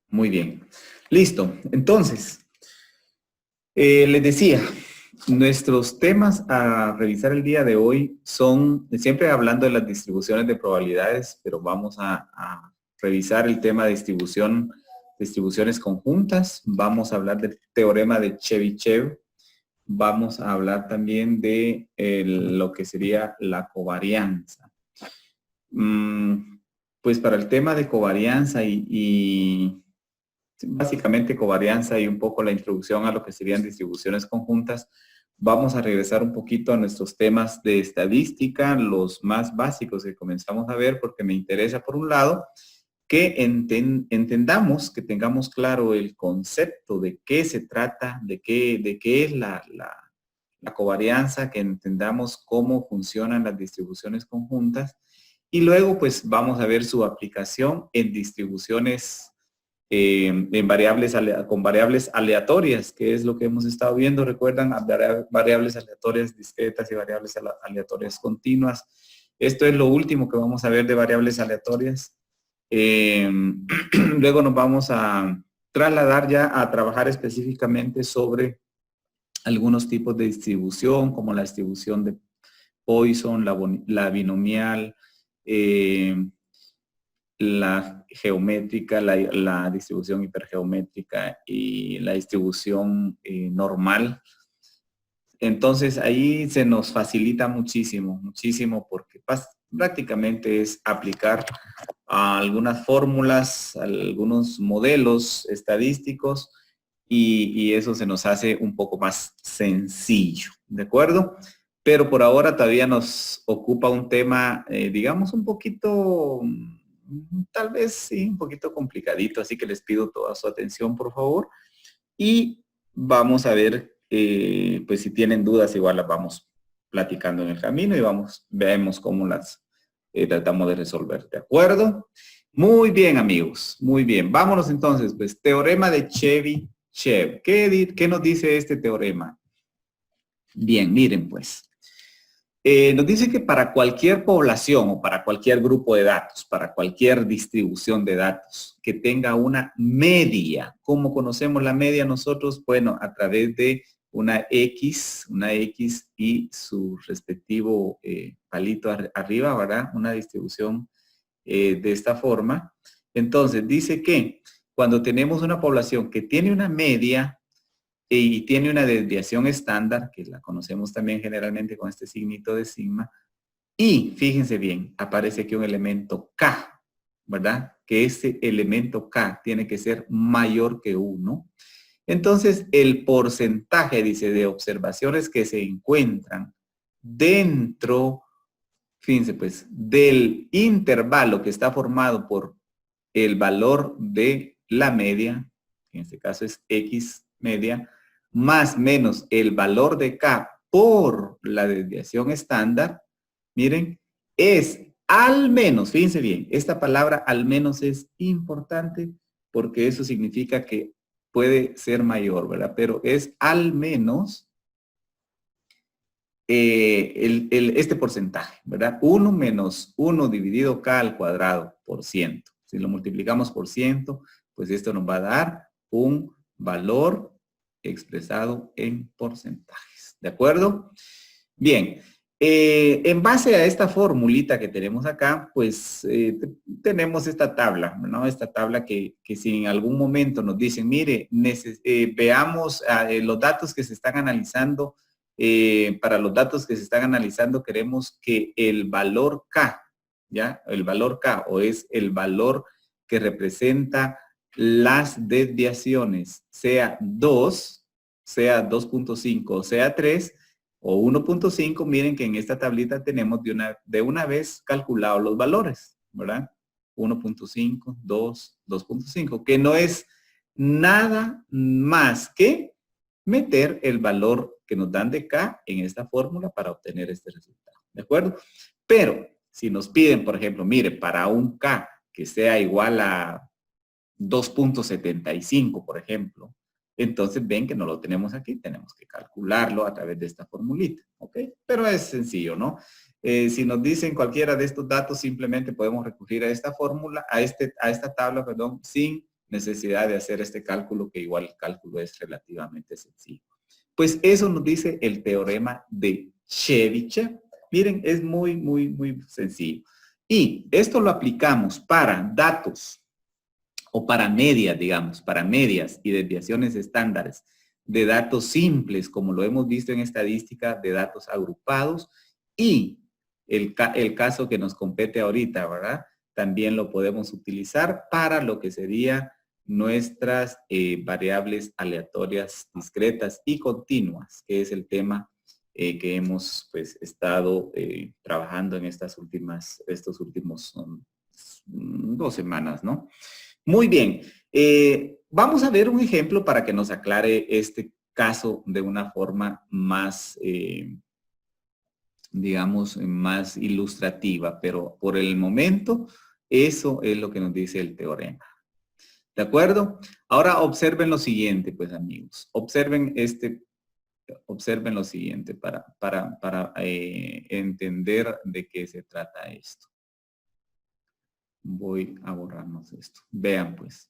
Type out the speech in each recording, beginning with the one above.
Muy bien. Listo. Entonces, les decía, nuestros temas a revisar el día de hoy son, siempre hablando de las distribuciones de probabilidades, pero vamos a revisar el tema de distribuciones conjuntas. Vamos a hablar del teorema de Chebyshev. Vamos a hablar también de lo que sería la covarianza. Pues para el tema de covarianza y básicamente covarianza y un poco la introducción a lo que serían distribuciones conjuntas, vamos a regresar un poquito a nuestros temas de estadística, los más básicos que comenzamos a ver, porque me interesa por un lado que entendamos, que tengamos claro el concepto de qué se trata, de qué es la covarianza, que entendamos cómo funcionan las distribuciones conjuntas y luego pues vamos a ver su aplicación en distribuciones con variables aleatorias, que es lo que hemos estado viendo. Recuerdan, variables aleatorias discretas y variables aleatorias continuas. Esto es lo último que vamos a ver de variables aleatorias. Luego nos vamos a trasladar ya a trabajar específicamente sobre algunos tipos de distribución, como la distribución de Poisson, la binomial, la geométrica, la distribución hipergeométrica y la distribución normal. Entonces ahí se nos facilita muchísimo, muchísimo, porque prácticamente es aplicar a algunas fórmulas, algunos modelos estadísticos y eso se nos hace un poco más sencillo, ¿de acuerdo? Pero por ahora todavía nos ocupa un tema, digamos, un poquito, tal vez sí, un poquito complicadito, así que les pido toda su atención, por favor. Y vamos a ver, pues si tienen dudas, igual las vamos platicando en el camino y vemos cómo las tratamos de resolver, ¿de acuerdo? Muy bien, amigos, muy bien. Vámonos entonces, pues, teorema de Chebyshev. ¿Qué nos dice este teorema? Bien, miren, pues. Nos dice que para cualquier población o para cualquier grupo de datos, para cualquier distribución de datos que tenga una media, ¿cómo conocemos la media nosotros? Bueno, a través de una X y su respectivo palito arriba, ¿verdad? Una distribución de esta forma. Entonces, dice que cuando tenemos una población que tiene una media, y tiene una desviación estándar, que la conocemos también generalmente con este signito de sigma, y fíjense bien, aparece aquí un elemento K, ¿verdad? Que ese elemento K tiene que ser mayor que 1. Entonces, el porcentaje, dice, de observaciones que se encuentran dentro, fíjense pues, del intervalo que está formado por el valor de la media, en este caso es X media, más menos el valor de K por la desviación estándar, miren, es al menos, fíjense bien, esta palabra al menos es importante porque eso significa que puede ser mayor, ¿verdad? Pero es al menos este porcentaje, ¿verdad? 1 menos 1 dividido K al cuadrado por ciento. Si lo multiplicamos por ciento, pues esto nos va a dar un valor expresado en porcentajes. ¿De acuerdo? Bien. En base a esta formulita que tenemos acá, pues tenemos esta tabla, ¿no? Esta tabla que si en algún momento nos dicen, mire, veamos los datos que se están analizando, para los datos que se están analizando queremos que el valor K, ¿ya? El valor K, o es el valor que representa las desviaciones, sea 2, sea 2.5 o sea 3 o 1.5, miren que en esta tablita tenemos de una vez calculado los valores, ¿verdad? 1.5, 2, 2.5, que no es nada más que meter el valor que nos dan de K en esta fórmula para obtener este resultado, ¿de acuerdo? Pero si nos piden, por ejemplo, mire, para un K que sea igual a 2.75, por ejemplo, entonces ven que no lo tenemos aquí, tenemos que calcularlo a través de esta formulita, ¿ok? Pero es sencillo, ¿no? Si nos dicen cualquiera de estos datos, simplemente podemos recurrir a esta fórmula, a esta tabla, perdón, sin necesidad de hacer este cálculo, que igual el cálculo es relativamente sencillo. Pues eso nos dice el teorema de Chebyshev. Miren, es muy sencillo. Y esto lo aplicamos para datos o para medias, digamos, para medias y desviaciones estándares de datos simples, como lo hemos visto en estadística, de datos agrupados, y el caso que nos compete ahorita, ¿verdad? También lo podemos utilizar para lo que sería nuestras variables aleatorias discretas y continuas, que es el tema que hemos pues estado trabajando en estos últimos 2 semanas, ¿no? Muy bien. Vamos a ver un ejemplo para que nos aclare este caso de una forma más, digamos, más ilustrativa, pero por el momento eso es lo que nos dice el teorema. ¿De acuerdo? Ahora observen lo siguiente, pues amigos. Observen lo siguiente para entender de qué se trata esto. Voy a borrarnos esto. Vean pues.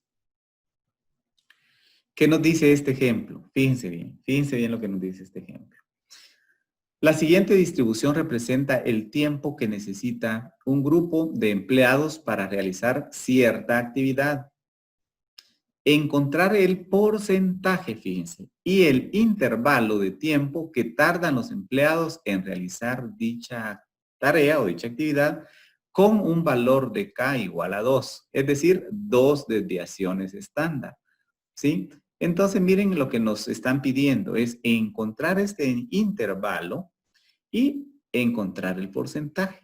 ¿Qué nos dice este ejemplo? Fíjense bien lo que nos dice este ejemplo. La siguiente distribución representa el tiempo que necesita un grupo de empleados para realizar cierta actividad. Encontrar el porcentaje, fíjense, y el intervalo de tiempo que tardan los empleados en realizar dicha tarea o dicha actividad con un valor de K igual a 2, es decir, 2 desviaciones estándar, ¿sí? Entonces, miren lo que nos están pidiendo es encontrar este intervalo y encontrar el porcentaje.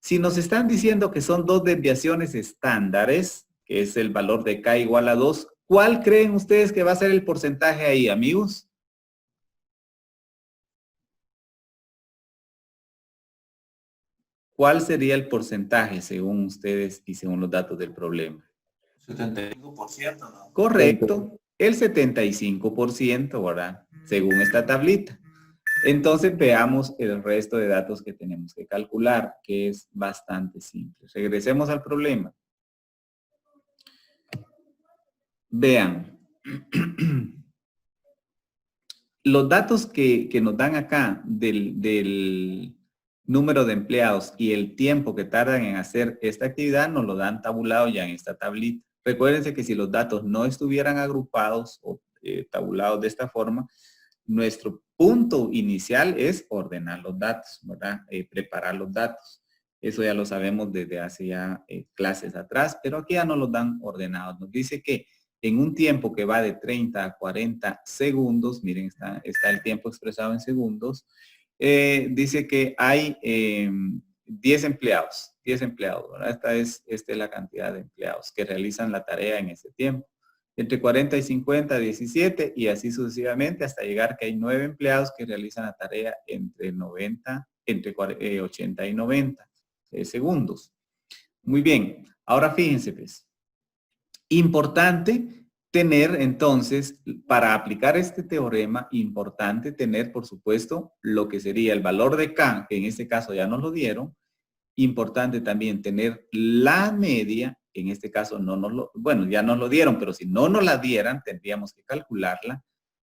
Si nos están diciendo que son 2 desviaciones estándares, que es el valor de K igual a 2, ¿cuál creen ustedes que va a ser el porcentaje ahí, amigos? ¿Cuál sería el porcentaje según ustedes y según los datos del problema? 75%, ¿no? Correcto, el 75%, ¿verdad? Según esta tablita. Entonces veamos el resto de datos que tenemos que calcular, que es bastante simple. Regresemos al problema. Vean. Los datos que nos dan acá del número de empleados y el tiempo que tardan en hacer esta actividad nos lo dan tabulado ya en esta tablita. Recuérdense que si los datos no estuvieran agrupados o tabulados de esta forma, nuestro punto inicial es ordenar los datos, ¿verdad? Preparar los datos. Eso ya lo sabemos desde hace ya clases atrás, pero aquí ya nos los dan ordenados. Nos dice que en un tiempo que va de 30 a 40 segundos, miren, está el tiempo expresado en segundos, dice que hay 10 empleados, ¿verdad? Esta es la cantidad de empleados que realizan la tarea en ese tiempo. Entre 40 y 50, 17 y así sucesivamente hasta llegar que hay 9 empleados que realizan la tarea entre 80 y 90 segundos. Muy bien, ahora fíjense pues. Importante tener entonces, para aplicar este teorema, importante tener, por supuesto, lo que sería el valor de K, que en este caso ya nos lo dieron. Importante también tener la media, en este caso bueno, ya nos lo dieron, pero si no nos la dieran, tendríamos que calcularla.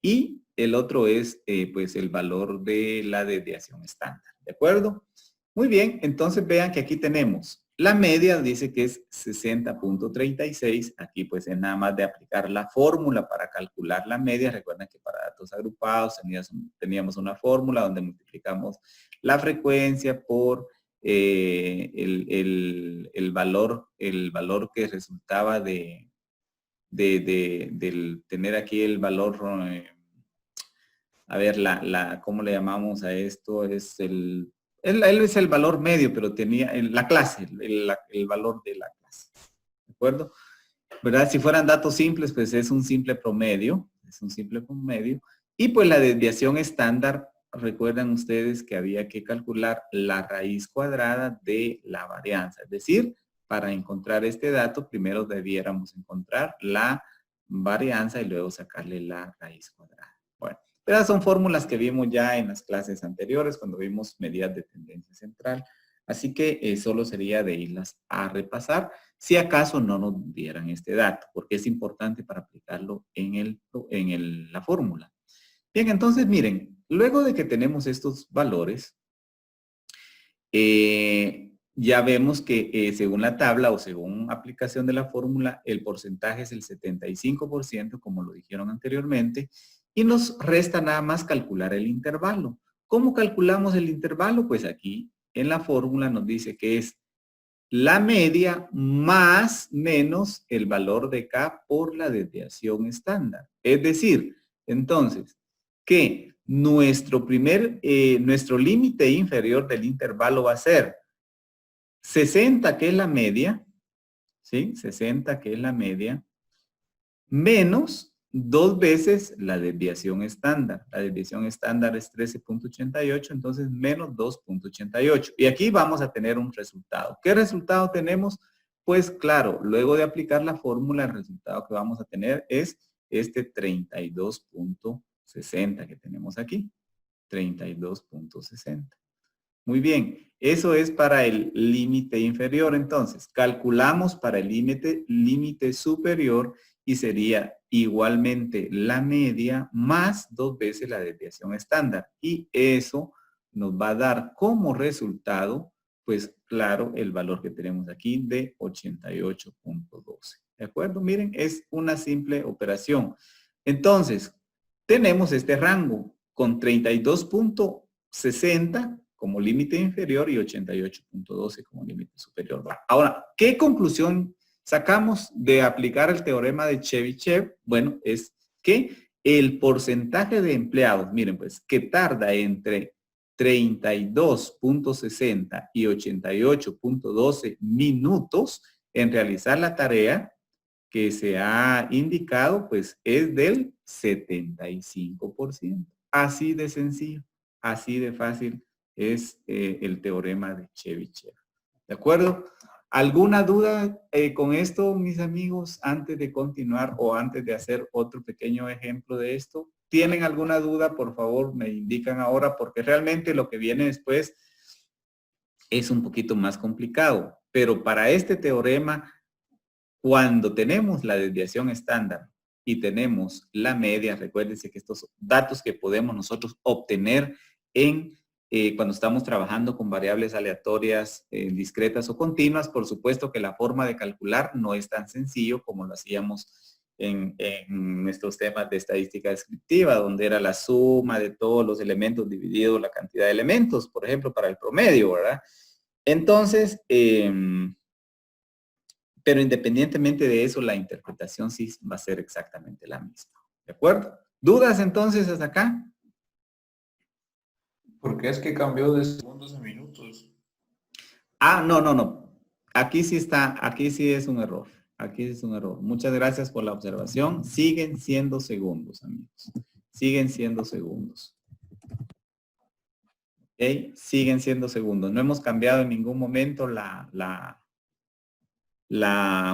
Y el otro es, pues, el valor de la desviación estándar, ¿de acuerdo? Muy bien, entonces vean que aquí tenemos la media, dice que es 60.36. Aquí pues es nada más de aplicar la fórmula para calcular la media. Recuerden que para datos agrupados teníamos una fórmula donde multiplicamos la frecuencia por el valor que resultaba del tener aquí el valor, a ver, ¿cómo le llamamos a esto? Es él es el valor medio, pero tenía la clase, el valor de la clase. ¿De acuerdo? ¿Verdad? Si fueran datos simples, pues es un simple promedio. Es un simple promedio. Y pues la desviación estándar, recuerdan ustedes que había que calcular la raíz cuadrada de la varianza. Es decir, para encontrar este dato, primero debiéramos encontrar la varianza y luego sacarle la raíz cuadrada. Bueno. Esas son fórmulas que vimos ya en las clases anteriores cuando vimos medidas de tendencia central. Así que solo sería de irlas a repasar. si acaso no nos dieran este dato, porque es importante para aplicarlo en la fórmula. Bien, entonces miren, luego de que tenemos estos valores, ya vemos que según la tabla o según aplicación de la fórmula, el porcentaje es el 75%, como lo dijeron anteriormente, y nos resta nada más calcular el intervalo. ¿Cómo calculamos el intervalo? Pues aquí en la fórmula nos dice que es la media más menos el valor de K por la desviación estándar. Es decir, entonces, que nuestro límite inferior del intervalo va a ser 60, que es la media, ¿sí? 60, que es la media, menos 2 veces la desviación estándar. La desviación estándar es 13.88, entonces menos 2.88. Y aquí vamos a tener un resultado. ¿Qué resultado tenemos? Pues claro, luego de aplicar la fórmula, el resultado que vamos a tener es este 32.60 que tenemos aquí. 32.60. Muy bien, eso es para el límite inferior. Entonces, calculamos para el límite superior y sería igualmente la media más 2 veces la desviación estándar. Y eso nos va a dar como resultado, pues claro, el valor que tenemos aquí de 88.12. ¿De acuerdo? Miren, es una simple operación. Entonces, tenemos este rango con 32.60 como límite inferior y 88.12 como límite superior. Ahora, ¿qué conclusión sacamos de aplicar el teorema de Chebyshev? Bueno, es que el porcentaje de empleados, miren pues, que tarda entre 32.60 y 88.12 minutos en realizar la tarea que se ha indicado, pues es del 75%. Así de sencillo, así de fácil es el teorema de Chebyshev. ¿De acuerdo? ¿Alguna duda con esto, mis amigos, antes de continuar o antes de hacer otro pequeño ejemplo de esto? ¿Tienen alguna duda? Por favor, me indican ahora, porque realmente lo que viene después es un poquito más complicado. Pero para este teorema, cuando tenemos la desviación estándar y tenemos la media, recuérdense que estos datos que podemos nosotros obtener cuando estamos trabajando con variables aleatorias discretas o continuas, por supuesto que la forma de calcular no es tan sencillo como lo hacíamos en nuestros temas de estadística descriptiva, donde era la suma de todos los elementos dividido la cantidad de elementos, por ejemplo, para el promedio, ¿verdad? Entonces, pero independientemente de eso, la interpretación sí va a ser exactamente la misma. ¿De acuerdo? ¿Dudas entonces hasta acá? ¿Por qué es que cambió de segundos a minutos? Ah, no. Aquí sí está, aquí sí es un error. Aquí es un error. Muchas gracias por la observación. Siguen siendo segundos, amigos. Siguen siendo segundos. ¿Ok? Siguen siendo segundos. No hemos cambiado en ningún momento la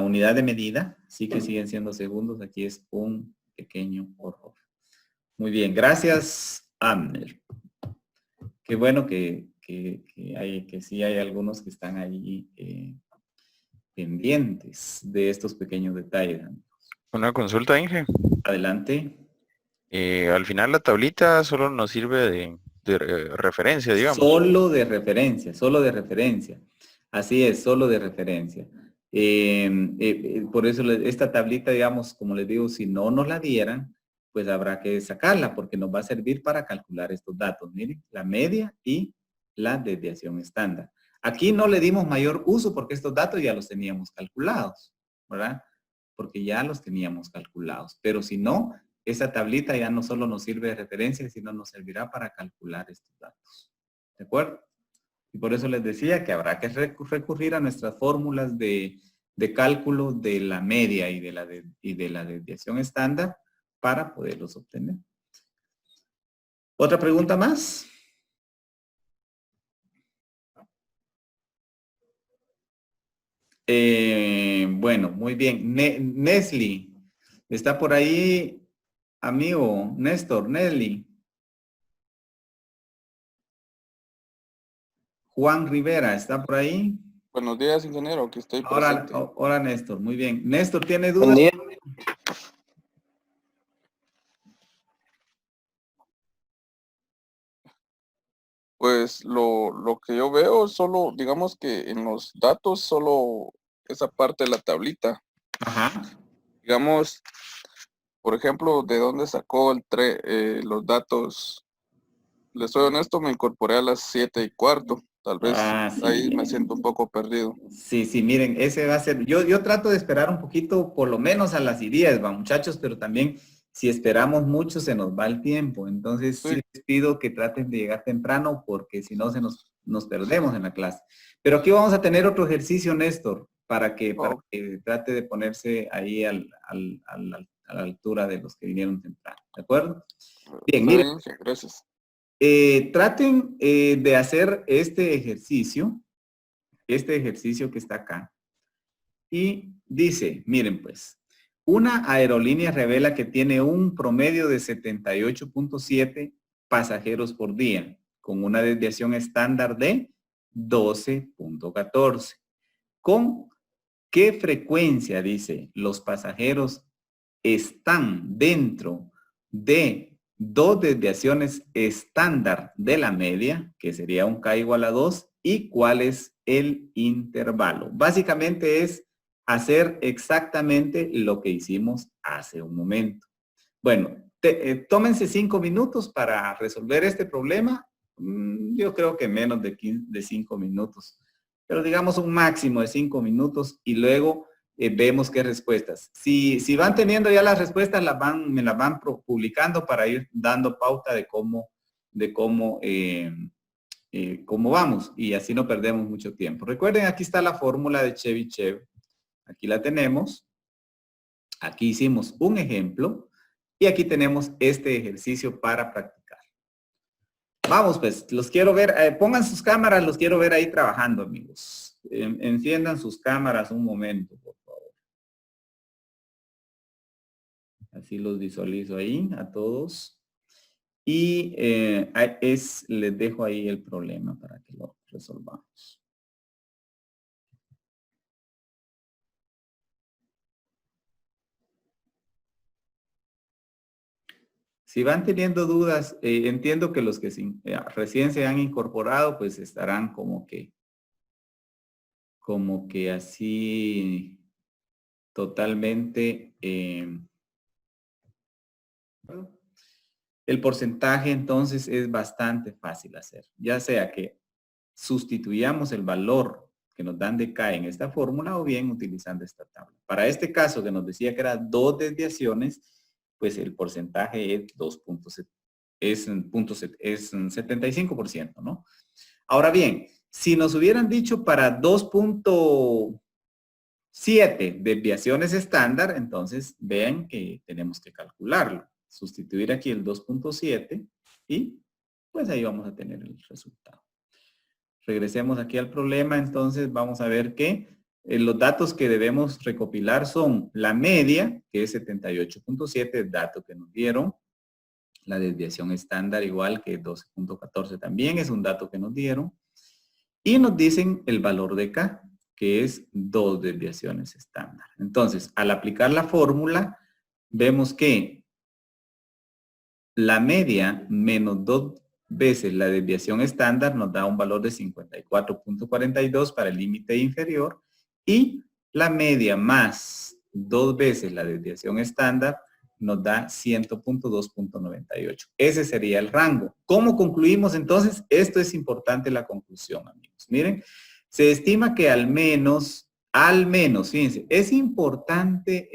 unidad de medida. Sí que siguen siendo segundos. Aquí es un pequeño error. Muy bien, gracias, Amner. Qué bueno que sí hay algunos que están ahí pendientes de estos pequeños detalles. Una consulta, Inge. Adelante. Al final la tablita solo nos sirve de referencia, digamos. Solo de referencia, solo de referencia. Así es, solo de referencia. Por eso esta tablita, digamos, como les digo, si no nos la dieran, pues habrá que sacarla porque nos va a servir para calcular estos datos. Miren, la media y la desviación estándar. Aquí no le dimos mayor uso porque estos datos ya los teníamos calculados, ¿verdad? Porque ya los teníamos calculados. Pero si no, esa tablita ya no solo nos sirve de referencia, sino nos servirá para calcular estos datos. ¿De acuerdo? Y por eso les decía que habrá que recurrir a nuestras fórmulas de cálculo de la media y de la desviación estándar para poderlos obtener. ¿Otra pregunta más? Bueno, muy bien. Nesli, ¿está por ahí, amigo? Néstor, Nesli. Juan Rivera, ¿está por ahí? Buenos días, ingeniero, que estoy Ahora, presente. ahora Néstor, muy bien. Néstor, ¿tiene Buen dudas? día. Pues lo que yo veo solo, digamos que en los datos, solo esa parte de la tablita. Ajá. Digamos, por ejemplo, de dónde sacó los datos. Les soy honesto, me incorporé a las 7:15. Tal vez Ah, ahí sí. me siento un poco perdido. Sí, sí, miren, ese va a ser, yo trato de esperar un poquito, por lo menos a las 10, va, muchachos, pero también si esperamos mucho se nos va el tiempo. Entonces sí Sí, les pido que traten de llegar temprano porque si no nos perdemos en la clase. Pero aquí vamos a tener otro ejercicio, Néstor, para oh, que trate de ponerse ahí a la altura de los que vinieron temprano. ¿De acuerdo? Bien, está miren, bien, sí, gracias. traten de hacer este ejercicio que está acá. Y dice, miren pues, una aerolínea revela que tiene un promedio de 78.7 pasajeros por día, con una desviación estándar de 12.14. ¿Con qué frecuencia, dice, los pasajeros están dentro de dos desviaciones estándar de la media, que sería un K igual a 2, y cuál es el intervalo? Básicamente es hacer exactamente lo que hicimos hace un momento. Bueno, tómense 5 minutos para resolver este problema. Yo creo que menos de 5 minutos, pero digamos un máximo de 5 minutos y luego vemos qué respuestas. Si van teniendo ya las respuestas, me las van publicando para ir dando pauta cómo vamos y así no perdemos mucho tiempo. Recuerden, aquí está la fórmula de Chebyshev. Aquí la tenemos. Aquí hicimos un ejemplo y aquí tenemos este ejercicio para practicar. Vamos pues, los quiero ver, pongan sus cámaras, los quiero ver ahí trabajando, amigos. Enciendan sus cámaras un momento, por favor. Así los visualizo ahí a todos. Y les dejo ahí el problema para que lo resolvamos. Si van teniendo dudas, entiendo que los que recién se han incorporado, pues estarán como que así totalmente. El porcentaje entonces es bastante fácil hacer, ya sea que sustituyamos el valor que nos dan de K en esta fórmula o bien utilizando esta tabla. Para este caso que nos decía que era dos desviaciones, pues el porcentaje es 2.7, es 75%, ¿no? Ahora bien, si nos hubieran dicho para 2.7 desviaciones estándar, entonces vean que tenemos que calcularlo. Sustituir aquí el 2.7 y pues ahí vamos a tener el resultado. Regresemos aquí al problema, entonces vamos a ver que los datos que debemos recopilar son la media, que es 78.7, el dato que nos dieron. La desviación estándar igual que 12.14 también es un dato que nos dieron. Y nos dicen el valor de K, que es dos desviaciones estándar. Entonces, al aplicar la fórmula, vemos que la media menos 2 veces la desviación estándar nos da un valor de 54.42 para el límite inferior y la media más 2 veces la desviación estándar nos da 100.2.98. Ese sería el rango. ¿Cómo concluimos entonces? Esto es importante la conclusión, amigos. Miren, se estima que al menos, fíjense, es importante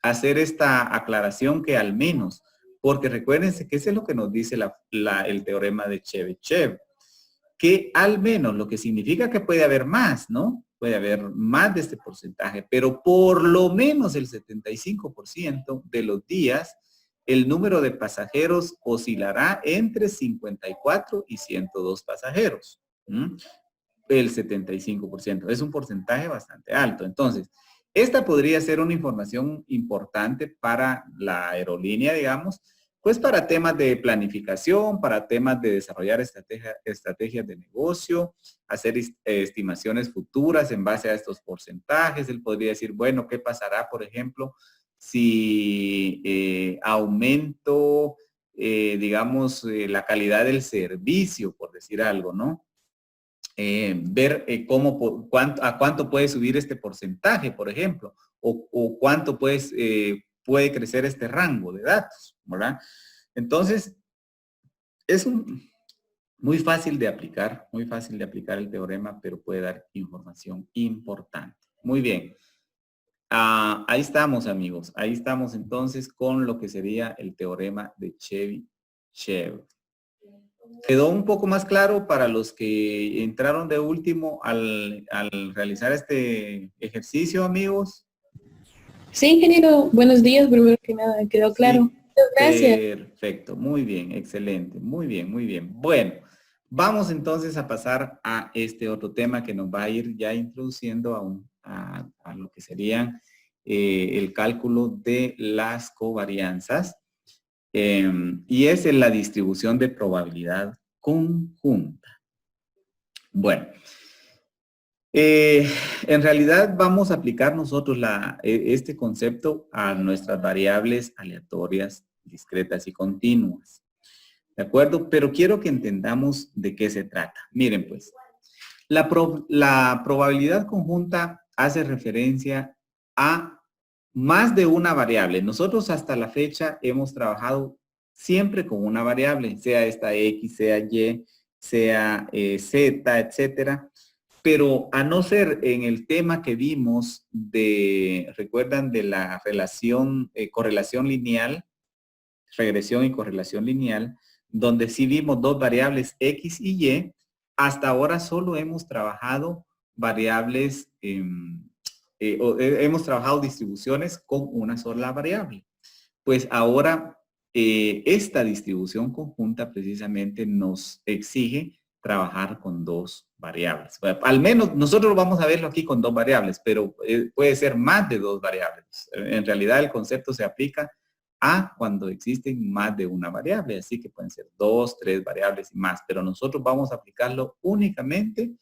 hacer esta aclaración que al menos, porque recuérdense que eso es lo que nos dice el teorema de Chebyshev, que al menos lo que significa que puede haber más, ¿no? Puede haber más de este porcentaje, pero por lo menos el 75% de los días el número de pasajeros oscilará entre 54 y 102 pasajeros. El 75%. Es un porcentaje bastante alto. Entonces, esta podría ser una información importante para la aerolínea, digamos, Pues para temas de planificación, para temas de desarrollar estrategias de negocio, hacer estimaciones futuras en base a estos porcentajes. Él podría decir, bueno, ¿qué pasará, por ejemplo, si aumento, digamos, la calidad del servicio, por decir algo, ¿no? Ver a cuánto puede subir este porcentaje, por ejemplo, o cuánto puede crecer este rango de datos, ¿verdad? Entonces, es muy fácil de aplicar el teorema, pero puede dar información importante. Muy bien. Ahí estamos, amigos. Ahí estamos entonces con lo que sería el teorema de Chebyshev. ¿Quedó un poco más claro para los que entraron de último al realizar este ejercicio, amigos? Sí, ingeniero, buenos días, primero que nada, quedó claro. Sí, Muchas gracias. perfecto, muy bien, excelente, muy bien, muy bien. Bueno, vamos entonces a pasar a este otro tema que nos va a ir ya introduciendo a lo que serían el cálculo de las covarianzas. Y es en la distribución de probabilidad conjunta. Bueno, en realidad vamos a aplicar nosotros este concepto a nuestras variables aleatorias, discretas y continuas. ¿De acuerdo? Pero quiero que entendamos de qué se trata. Miren pues, la probabilidad conjunta hace referencia a más de una variable. Nosotros hasta la fecha hemos trabajado siempre con una variable, sea esta X, sea Y, sea Z, etcétera. Pero a no ser en el tema que vimos ¿recuerdan de la correlación lineal, regresión y correlación lineal, donde sí vimos dos variables X y Y, hasta ahora solo hemos trabajado variables, hemos trabajado distribuciones con una sola variable. Pues ahora esta distribución conjunta precisamente nos exige trabajar con dos variables. Al menos nosotros vamos a verlo aquí con dos variables, pero puede ser más de dos variables. En realidad el concepto se aplica a cuando existen más de una variable, así que pueden ser 2, 3 variables y más, pero nosotros vamos a aplicarlo únicamente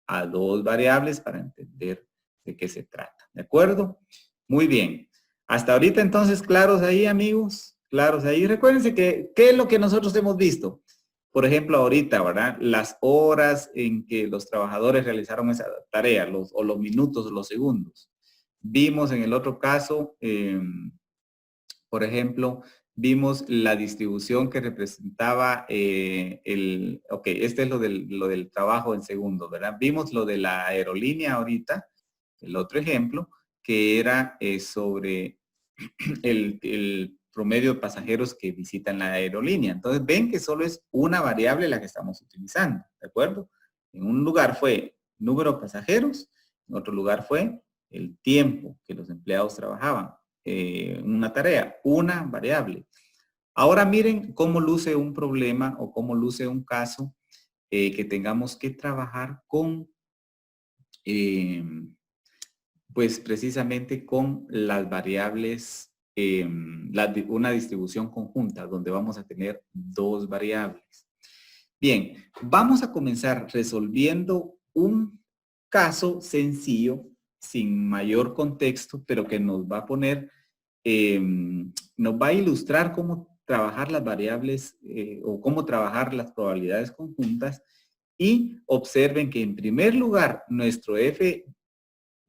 a dos variables para entender de qué se trata. ¿De acuerdo? Muy bien. Hasta ahorita entonces, claros ahí, amigos, claros ahí. Recuérdense que, ¿qué es lo que nosotros hemos visto? Por ejemplo, ahorita, ¿verdad? Las horas en que los trabajadores realizaron esa tarea, o los minutos, o los segundos. Vimos en el otro caso, por ejemplo, vimos la distribución que representaba este es lo del trabajo en segundos, ¿verdad? Vimos lo de la aerolínea ahorita, el otro ejemplo, que era sobre el promedio de pasajeros que visitan la aerolínea. Entonces ven que solo es una variable la que estamos utilizando, ¿de acuerdo? En un lugar fue número de pasajeros, en otro lugar fue el tiempo que los empleados trabajaban. Una tarea, una variable. Ahora miren cómo luce un problema o cómo luce un caso que tengamos que trabajar con pues precisamente con las variables, una distribución conjunta donde vamos a tener dos variables. Bien, vamos a comenzar resolviendo un caso sencillo, sin mayor contexto, pero que nos va a poner, nos va a ilustrar cómo trabajar las variables o cómo trabajar las probabilidades conjuntas. Y observen que en primer lugar, nuestro f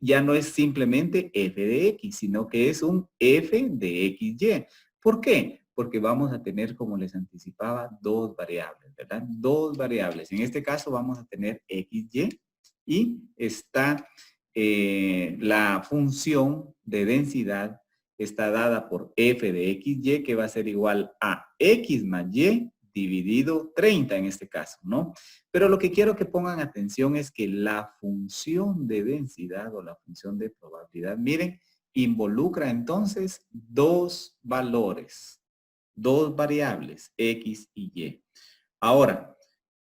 ya no es simplemente f de x, sino que es un f de xy. ¿Por qué? Porque vamos a tener, como les anticipaba, dos variables, ¿verdad? Dos variables. En este caso vamos a tener xy y está la función de densidad está dada por f de xy, que va a ser igual a x más y dividido 30 en este caso, ¿no? Pero lo que quiero que pongan atención es que la función de densidad o la función de probabilidad, miren, involucra entonces dos valores, dos variables, x y y. Ahora,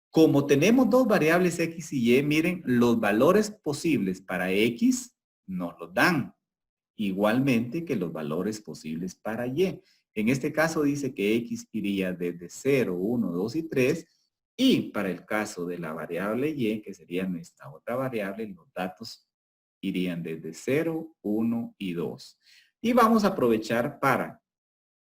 como tenemos dos variables x y y, miren, los valores posibles para x nos los dan, igualmente que los valores posibles para y. En este caso dice que X iría desde 0, 1, 2 y 3. Y para el caso de la variable Y, que sería nuestra otra variable, los datos irían desde 0, 1 y 2. Y vamos a aprovechar para,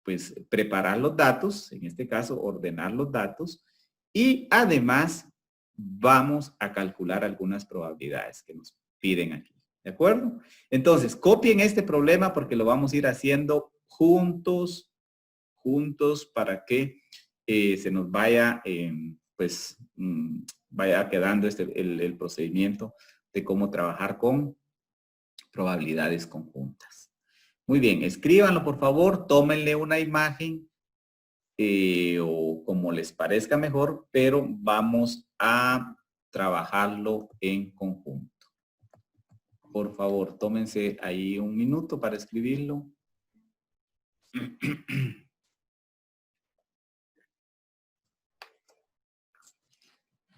pues, preparar los datos, en este caso, ordenar los datos. Y además, vamos a calcular algunas probabilidades que nos piden aquí. ¿De acuerdo? Entonces, copien este problema porque lo vamos a ir haciendo juntos para que se nos vaya, vaya quedando el procedimiento de cómo trabajar con probabilidades conjuntas. Muy bien, escríbanlo por favor, tómenle una imagen o como les parezca mejor, pero vamos a trabajarlo en conjunto. Por favor, tómense ahí un minuto para escribirlo.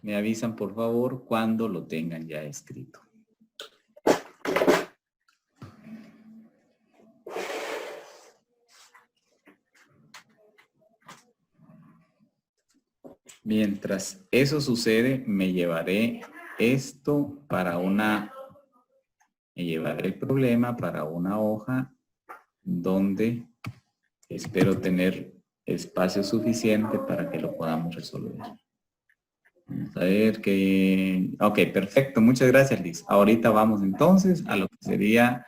Me avisan, por favor, cuando lo tengan ya escrito. Mientras eso sucede, me llevaré esto para una... Me llevaré el problema para una hoja donde espero tener espacio suficiente para que lo podamos resolver. Vamos a ver que... Ok, perfecto. Muchas gracias, Liz. Ahorita vamos entonces a lo que sería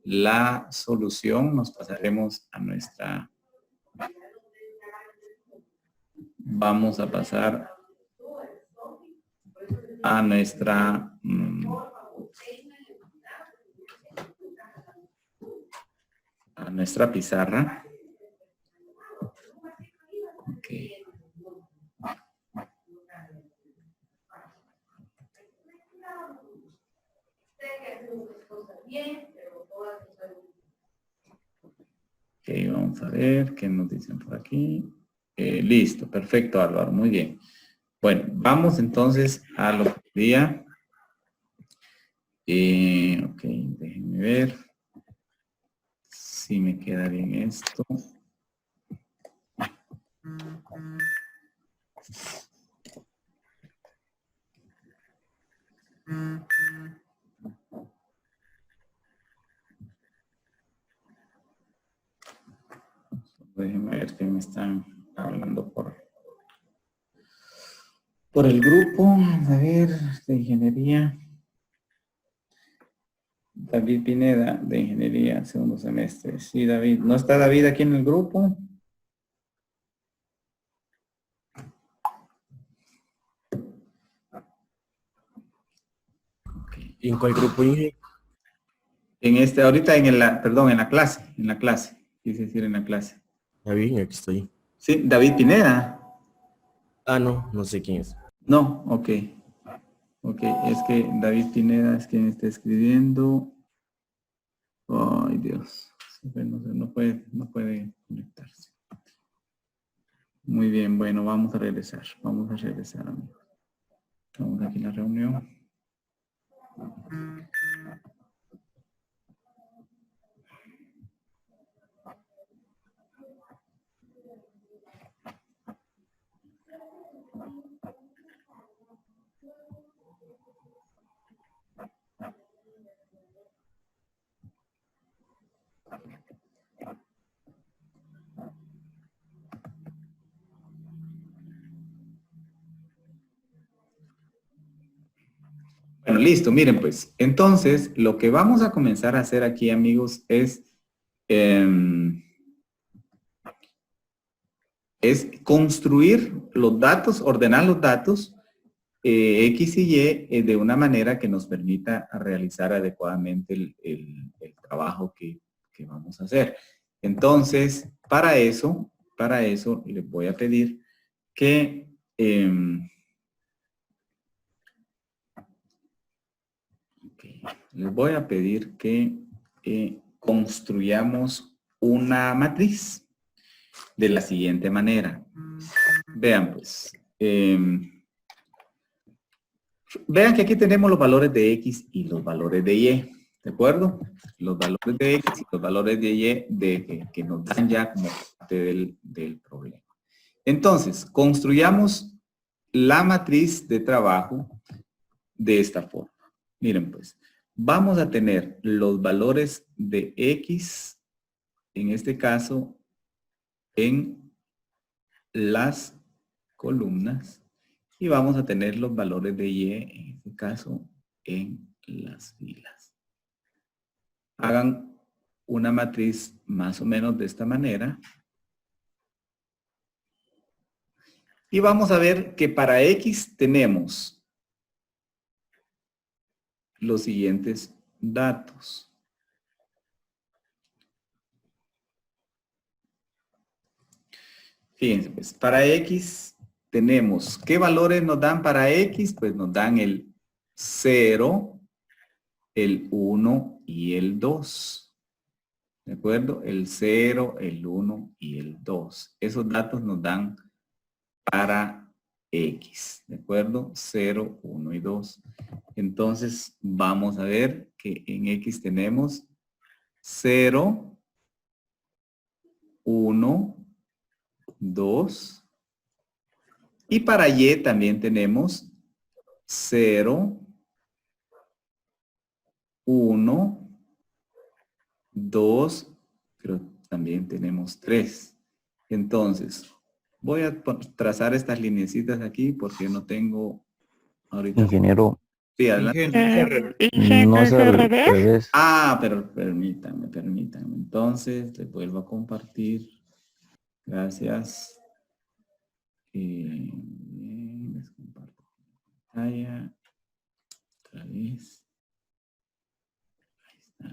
la solución. Nos pasaremos a nuestra... Vamos a pasar a nuestra... a nuestra pizarra. Ok. Ok, vamos a ver qué nos dicen por aquí. Listo, perfecto, Álvaro, muy bien. Bueno, vamos entonces a lo que sería. Ok, déjenme ver si me queda bien esto. Déjenme ver que me están hablando por el grupo. A ver, de ingeniería. David Pineda, de ingeniería, segundo semestre. Sí, David. ¿No está David aquí en el grupo? Okay. ¿En cuál grupo, Inge? En este, ahorita en la clase. Quise decir en la clase. David, aquí estoy. Sí, David Pineda. Ah, no sé quién es. No, ok. Ok, es que David Pineda es quien está escribiendo. Ay, Dios. No puede conectarse. Muy bien, bueno, vamos a regresar. Amigos. Estamos aquí en la reunión. Bueno, listo, miren pues. Entonces, lo que vamos a comenzar a hacer aquí, amigos, es construir los datos, ordenar los datos X y Y de una manera que nos permita realizar adecuadamente el trabajo que vamos a hacer. Entonces, para eso les voy a pedir que construyamos una matriz de la siguiente manera. Vean pues. Vean que aquí tenemos los valores de X y los valores de Y. ¿De acuerdo? Los valores de X y los valores de Y que nos dan ya como parte del problema. Entonces, construyamos la matriz de trabajo de esta forma. Miren pues, vamos a tener los valores de X, en este caso, en las columnas, y vamos a tener los valores de Y, en este caso, en las filas. Hagan una matriz más o menos de esta manera. Y vamos a ver que para X tenemos los siguientes datos. Fíjense, pues, para X tenemos, ¿qué valores nos dan para X? Pues nos dan el 0, el 1 y el 2. ¿De acuerdo? El 0, el 1 y el 2. Esos datos nos dan para X. ¿De acuerdo? 0, 1 y 2. Entonces, vamos a ver que en X tenemos 0, 1, 2. Y para Y también tenemos 0, 1, 2, pero también tenemos 3. Entonces, voy a trazar estas lineecitas aquí porque no tengo ahorita. Ingeniero, Sí, adelante. no es al revés. Ah, pero permítanme. Entonces, les vuelvo a compartir. Gracias. Les comparto pantalla. Otra vez. Ahí está.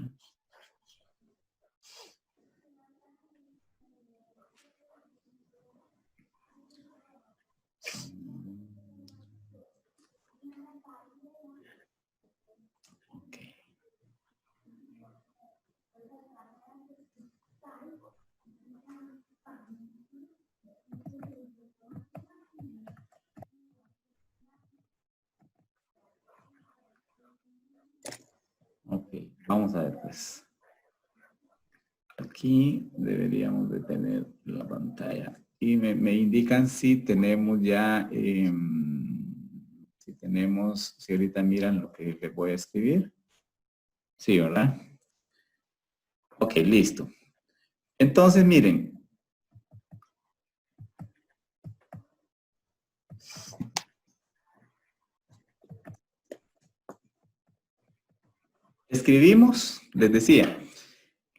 Ok. Ok, vamos a ver pues. Aquí deberíamos de tener la pantalla. Y me indican si tenemos ya, si ahorita miran lo que les voy a escribir. Sí, ¿verdad? Ok, listo. Entonces, miren. Escribimos, les decía,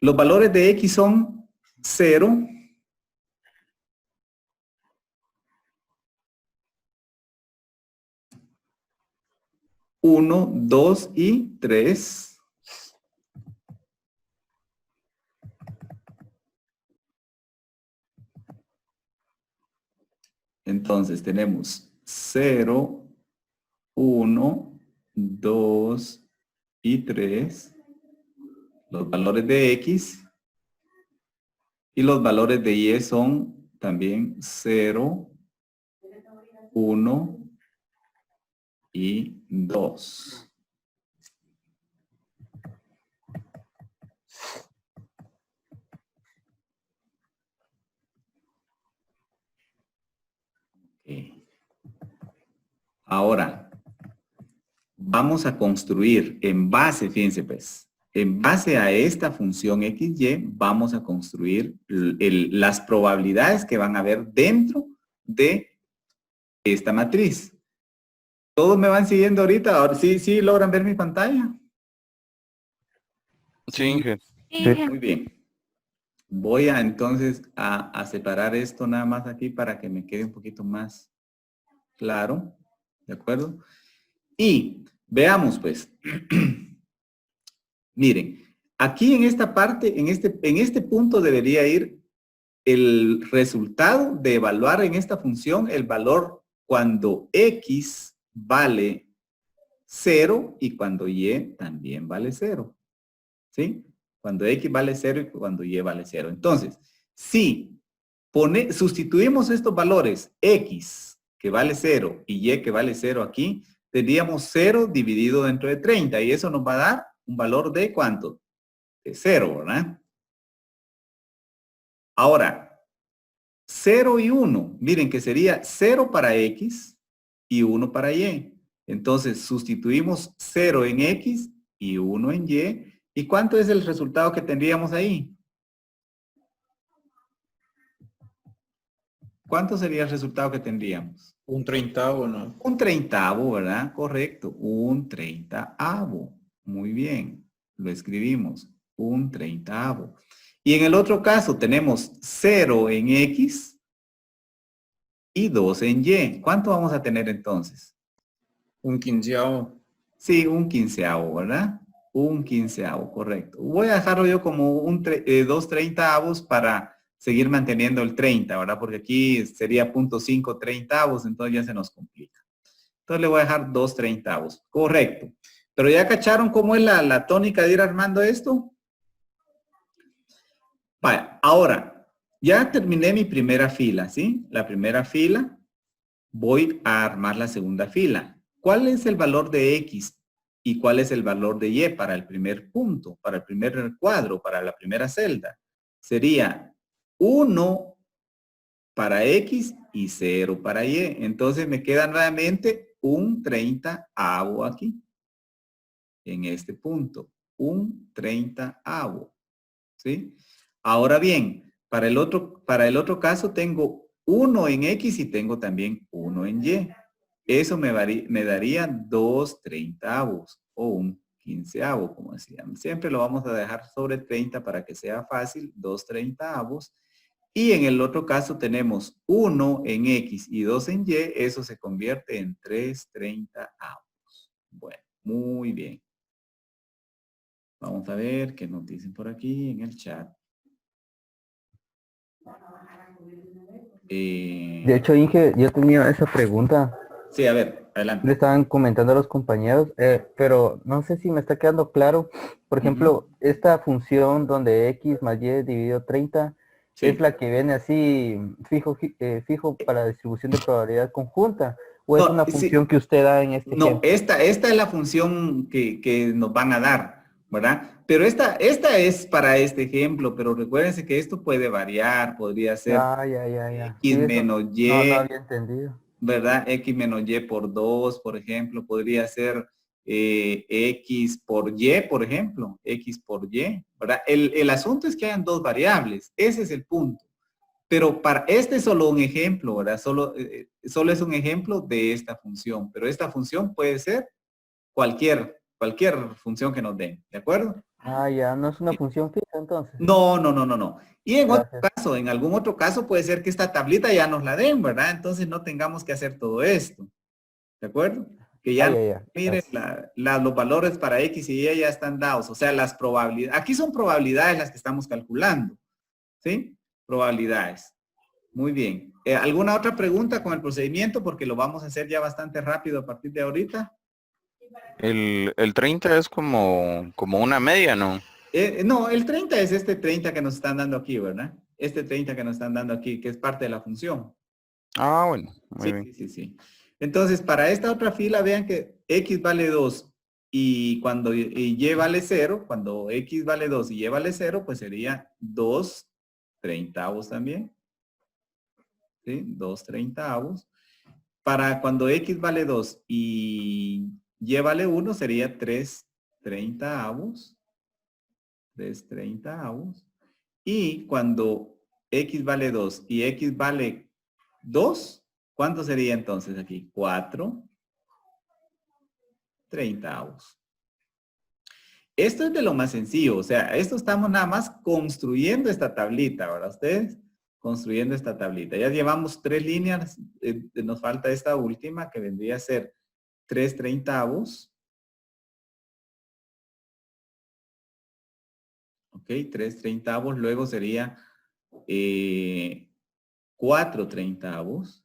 los valores de X son 0, 1, 2 y 3. Entonces tenemos 0, 1, 2 y 3. Los valores de X. Y los valores de Y son también 0, 1 y 2. Okay. Ahora, vamos a construir en base, fíjense pues, en base a esta función XY, vamos a construir las probabilidades que van a haber dentro de esta matriz. ¿Todos me van siguiendo ahorita? Ahora sí logran ver mi pantalla. Sí, Inge. Muy bien. Voy a entonces a separar esto nada más aquí para que me quede un poquito más claro. ¿De acuerdo? Y veamos pues. Miren, aquí en esta parte, en este punto debería ir el resultado de evaluar en esta función el valor cuando X vale 0 y cuando Y también vale 0. ¿Sí? Cuando X vale 0 y cuando Y vale 0. Entonces, si sustituimos estos valores X que vale 0 y Y que vale 0 aquí, tendríamos 0 dividido dentro de 30 y eso nos va a dar un valor de ¿cuánto? De 0, ¿verdad? Ahora, 0 y 1. Miren que sería 0 para X y 1 para Y. Entonces sustituimos 0 en X y 1 en Y. ¿Y cuánto es el resultado que tendríamos ahí? ¿Cuánto sería el resultado que tendríamos? Un treintavo, ¿no? Un treintavo, ¿verdad? Correcto. Un treintavo. Muy bien. Lo escribimos. Un treintavo. Y en el otro caso tenemos 0 en X y 2 en Y. ¿Cuánto vamos a tener entonces? Un quinceavo. Sí, un quinceavo, ¿verdad? Un quinceavo, correcto. Voy a dejarlo yo como 2 treintavos para seguir manteniendo el 30, ¿verdad? Porque aquí sería 0.5 treintavos, entonces ya se nos complica. Entonces le voy a dejar 2 treintavos. Correcto. Pero ya cacharon cómo es la tónica de ir armando esto. Vale, ahora, ya terminé mi primera fila, ¿sí? La primera fila, voy a armar la segunda fila. ¿Cuál es el valor de X y cuál es el valor de Y para el primer punto, para el primer cuadro, para la primera celda? Sería 1 para X y 0 para Y. Entonces me queda nuevamente un 30avo aquí, en este punto. Un 30avo, ¿sí? Ahora bien, para el otro caso tengo 1 en X y tengo también 1 en Y. Eso me daría 2 treintavos o un quinceavo, como decían. Siempre lo vamos a dejar sobre 30 para que sea fácil, 2 treintavos. Y en el otro caso tenemos 1 en X y 2 en Y. Eso se convierte en 3 treintavos. Bueno, muy bien. Vamos a ver qué nos dicen por aquí en el chat. De hecho, Inge, yo tenía esa pregunta. Sí, a ver, adelante. Le estaban comentando a los compañeros, pero no sé si me está quedando claro. Por ejemplo, esta función donde X más Y dividido 30 Sí. es la que viene así fijo para la distribución de probabilidad conjunta. ¿O es No, una sí. función que usted da en este No, ejemplo? esta es la función que nos van a dar, ¿verdad? Pero esta es para este ejemplo, pero recuérdense que esto puede variar, podría ser Ya. X Sí, eso menos Y, no había entendido. ¿verdad? X menos Y por 2, por ejemplo, podría ser X por Y, por ejemplo, X por Y, ¿verdad? El asunto es que hayan dos variables, ese es el punto. Pero para este es solo un ejemplo, ¿verdad? Solo es un ejemplo de esta función, pero esta función puede ser cualquier función que nos den, ¿de acuerdo? Ya, no es una función fija entonces. No. Y en otro Gracias. caso, en algún otro caso puede ser que esta tablita ya nos la den, ¿verdad? Entonces no tengamos que hacer todo esto, ¿de acuerdo? Que ya, miren, Gracias. los valores para X y Y ya están dados, o sea, las probabilidades, aquí son probabilidades las que estamos calculando, ¿sí? Probabilidades. Muy bien. ¿Alguna otra pregunta con el procedimiento? Porque lo vamos a hacer ya bastante rápido a partir de ahorita. El 30 es como una media, ¿no? No, el 30 es este 30 que nos están dando aquí, ¿verdad? Este 30 que nos están dando aquí, que es parte de la función. Ah, bueno, muy bien. Sí. Entonces, para esta otra fila, vean que X vale 2 y cuando Y vale 0, cuando X vale 2 y Y vale 0, pues sería 2 treintavos también. ¿Sí? 2 treintavos. Para cuando X vale 2 y Y vale 1, sería 3 treintavos. 3 treintavos. Y cuando X vale 2 y X vale 2, ¿cuánto sería entonces aquí? 4 treintavos. Esto es de lo más sencillo, o sea, esto estamos nada más construyendo esta tablita, ¿verdad? Ustedes construyendo esta tablita. Ya llevamos 3 líneas, nos falta esta última que vendría a ser 3 treintavos. Ok, 3 treintavos, luego sería 4 treintavos.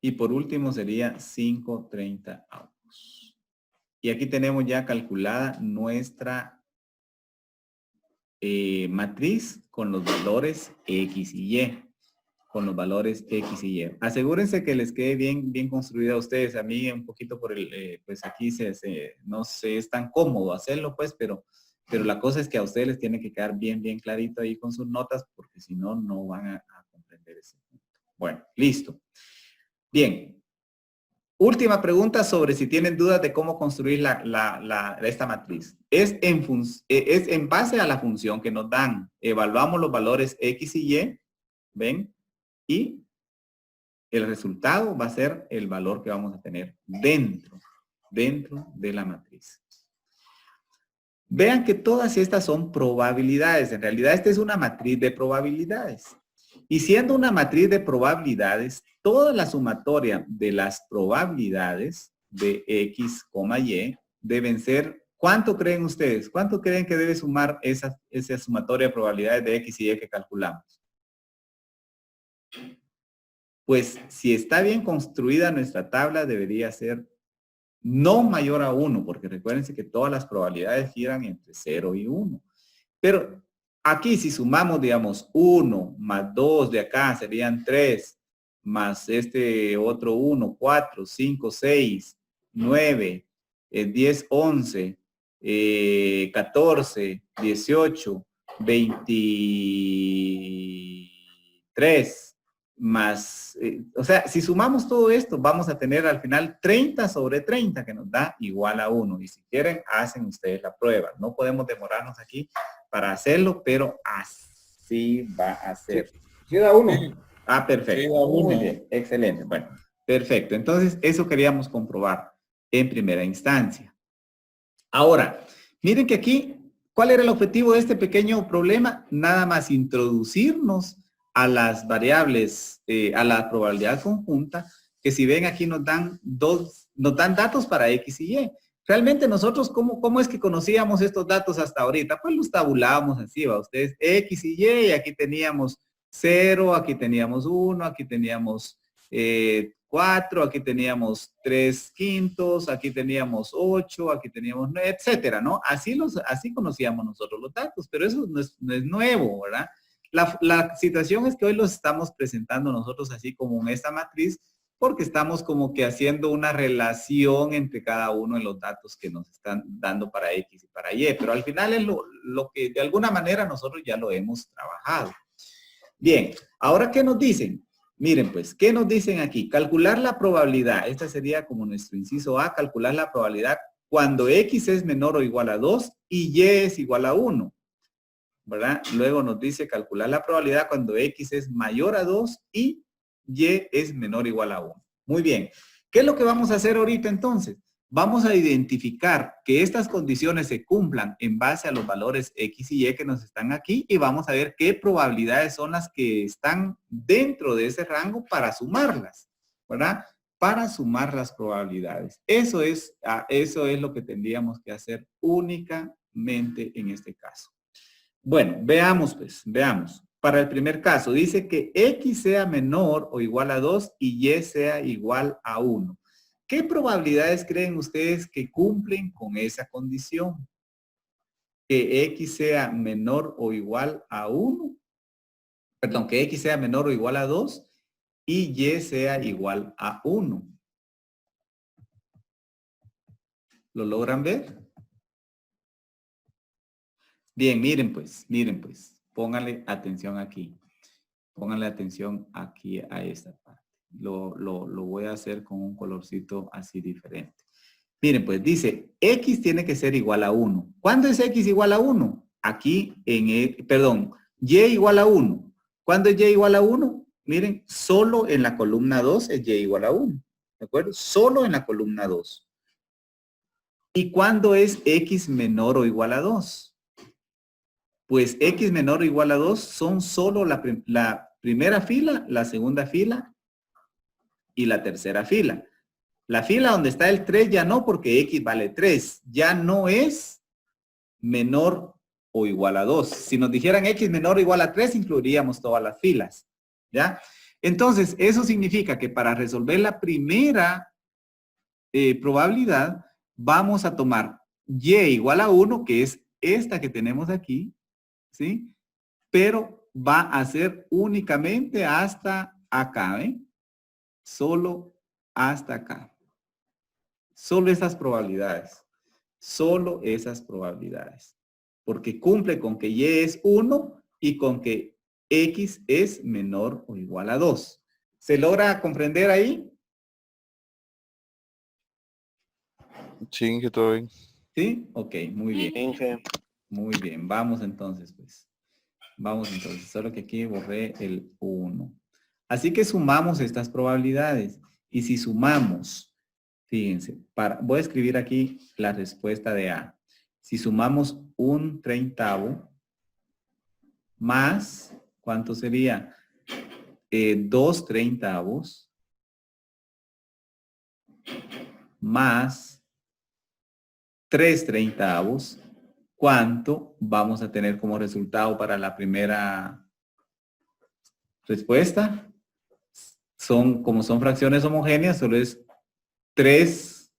Y por último sería 5 treintavos. Y aquí tenemos ya calculada nuestra matriz con los valores X y Y. Con los valores X y Y. Asegúrense que les quede bien construida a ustedes. A mí un poquito por pues aquí no sé, es tan cómodo hacerlo, pues, pero Pero la cosa es que a ustedes les tiene que quedar bien, bien clarito ahí con sus notas, porque si no, no van a comprender ese punto. Bueno, listo. Bien. Última pregunta sobre si tienen dudas de cómo construir esta matriz. Es en base a la función que nos dan. Evaluamos los valores X y Y, ¿ven? Y el resultado va a ser el valor que vamos a tener dentro de la matriz. Vean que todas estas son probabilidades. En realidad, esta es una matriz de probabilidades. Y siendo una matriz de probabilidades, toda la sumatoria de las probabilidades de X, Y deben ser, ¿cuánto creen ustedes? ¿Cuánto creen que debe sumar esa sumatoria de probabilidades de X y Y que calculamos? Pues si está bien construida nuestra tabla, debería ser no mayor a 1, porque recuérdense que todas las probabilidades giran entre 0 y 1. Pero aquí si sumamos, digamos, 1 más 2 de acá serían 3, más este otro 1, 4, 5, 6, 9, 10, 11, 14, 18, 23, más, o sea, si sumamos todo esto, vamos a tener al final 30 sobre 30, que nos da igual a 1. Y si quieren, hacen ustedes la prueba. No podemos demorarnos aquí para hacerlo, pero así va a ser. Sí da 1. Ah, perfecto. Sí, da 1. Muy bien, excelente. Bueno, perfecto. Entonces, eso queríamos comprobar en primera instancia. Ahora, miren que aquí, ¿cuál era el objetivo de este pequeño problema? Nada más introducirnos a las variables, a la probabilidad conjunta, que si ven aquí nos dan datos para X y Y. Realmente nosotros, ¿cómo es que conocíamos estos datos hasta ahorita? Pues los tabulábamos así, ¿va? Ustedes X y Y, aquí teníamos 0, aquí teníamos 1, aquí teníamos 4, aquí teníamos 3/5, aquí teníamos 8, aquí teníamos 9, etcétera, ¿no? Así conocíamos nosotros los datos, pero eso no es nuevo, ¿verdad? La situación es que hoy los estamos presentando nosotros así como en esta matriz, porque estamos como que haciendo una relación entre cada uno de los datos que nos están dando para X y para Y, pero al final es lo que de alguna manera nosotros ya lo hemos trabajado. Bien, ahora ¿qué nos dicen? Miren pues, ¿qué nos dicen aquí? Calcular la probabilidad, esta sería como nuestro inciso A, calcular la probabilidad cuando X es menor o igual a 2 y Y es igual a 1. ¿Verdad? Luego nos dice calcular la probabilidad cuando X es mayor a 2 y Y es menor o igual a 1. Muy bien. ¿Qué es lo que vamos a hacer ahorita entonces? Vamos a identificar que estas condiciones se cumplan en base a los valores X y Y que nos están aquí y vamos a ver qué probabilidades son las que están dentro de ese rango para sumarlas, ¿verdad? Para sumar las probabilidades. Eso es lo que tendríamos que hacer únicamente en este caso. Bueno, veamos pues, veamos. Para el primer caso, dice que X sea menor o igual a 2 y Y sea igual a 1. ¿Qué probabilidades creen ustedes que cumplen con esa condición? Que X sea menor o igual a 1. Perdón, que X sea menor o igual a 2 y Y sea igual a 1. ¿Lo logran ver? Bien, miren pues, pónganle atención aquí. Pónganle atención aquí a esta parte. Lo voy a hacer con un colorcito así diferente. Miren pues, dice, X tiene que ser igual a 1. ¿Cuándo es X igual a 1? Aquí Y igual a 1. ¿Cuándo es Y igual a 1? Miren, solo en la columna 2 es Y igual a 1. ¿De acuerdo? Solo en la columna 2. ¿Y cuándo es X menor o igual a 2? Pues X menor o igual a 2 son solo la primera fila, la segunda fila y la tercera fila. La fila donde está el 3 ya no, porque X vale 3. Ya no es menor o igual a 2. Si nos dijeran X menor o igual a 3, incluiríamos todas las filas. ¿Ya? Entonces, eso significa que para resolver la primera probabilidad, vamos a tomar Y igual a 1, que es esta que tenemos aquí, ¿sí? Pero va a ser únicamente hasta acá, ¿eh? Solo hasta acá. Solo esas probabilidades. Solo esas probabilidades. porque cumple con que y es 1 y con que x es menor o igual a 2. ¿Se logra comprender ahí? Sí, que todo bien. ¿Sí? Ok, muy bien. Muy bien, vamos entonces, pues. Vamos entonces, solo que aquí borré el 1. Así que sumamos estas probabilidades. Y si sumamos, fíjense, voy a escribir aquí la respuesta de A. Si sumamos 1/30 más, ¿cuánto sería? 2/30 más 3/30, ¿cuánto vamos a tener como resultado para la primera respuesta? Como son fracciones homogéneas, solo es 3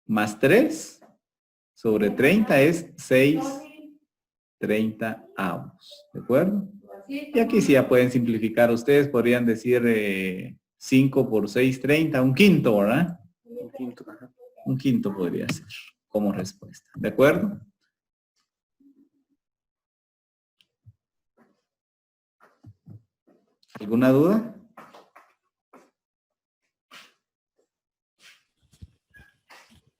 más 3 sobre 30 es 6/30. ¿De acuerdo? Y aquí sí ya pueden simplificar. Ustedes podrían decir 5 por 6/30, un quinto, ¿verdad? Un quinto, ajá. Un quinto podría ser como respuesta. ¿De acuerdo? ¿Alguna duda?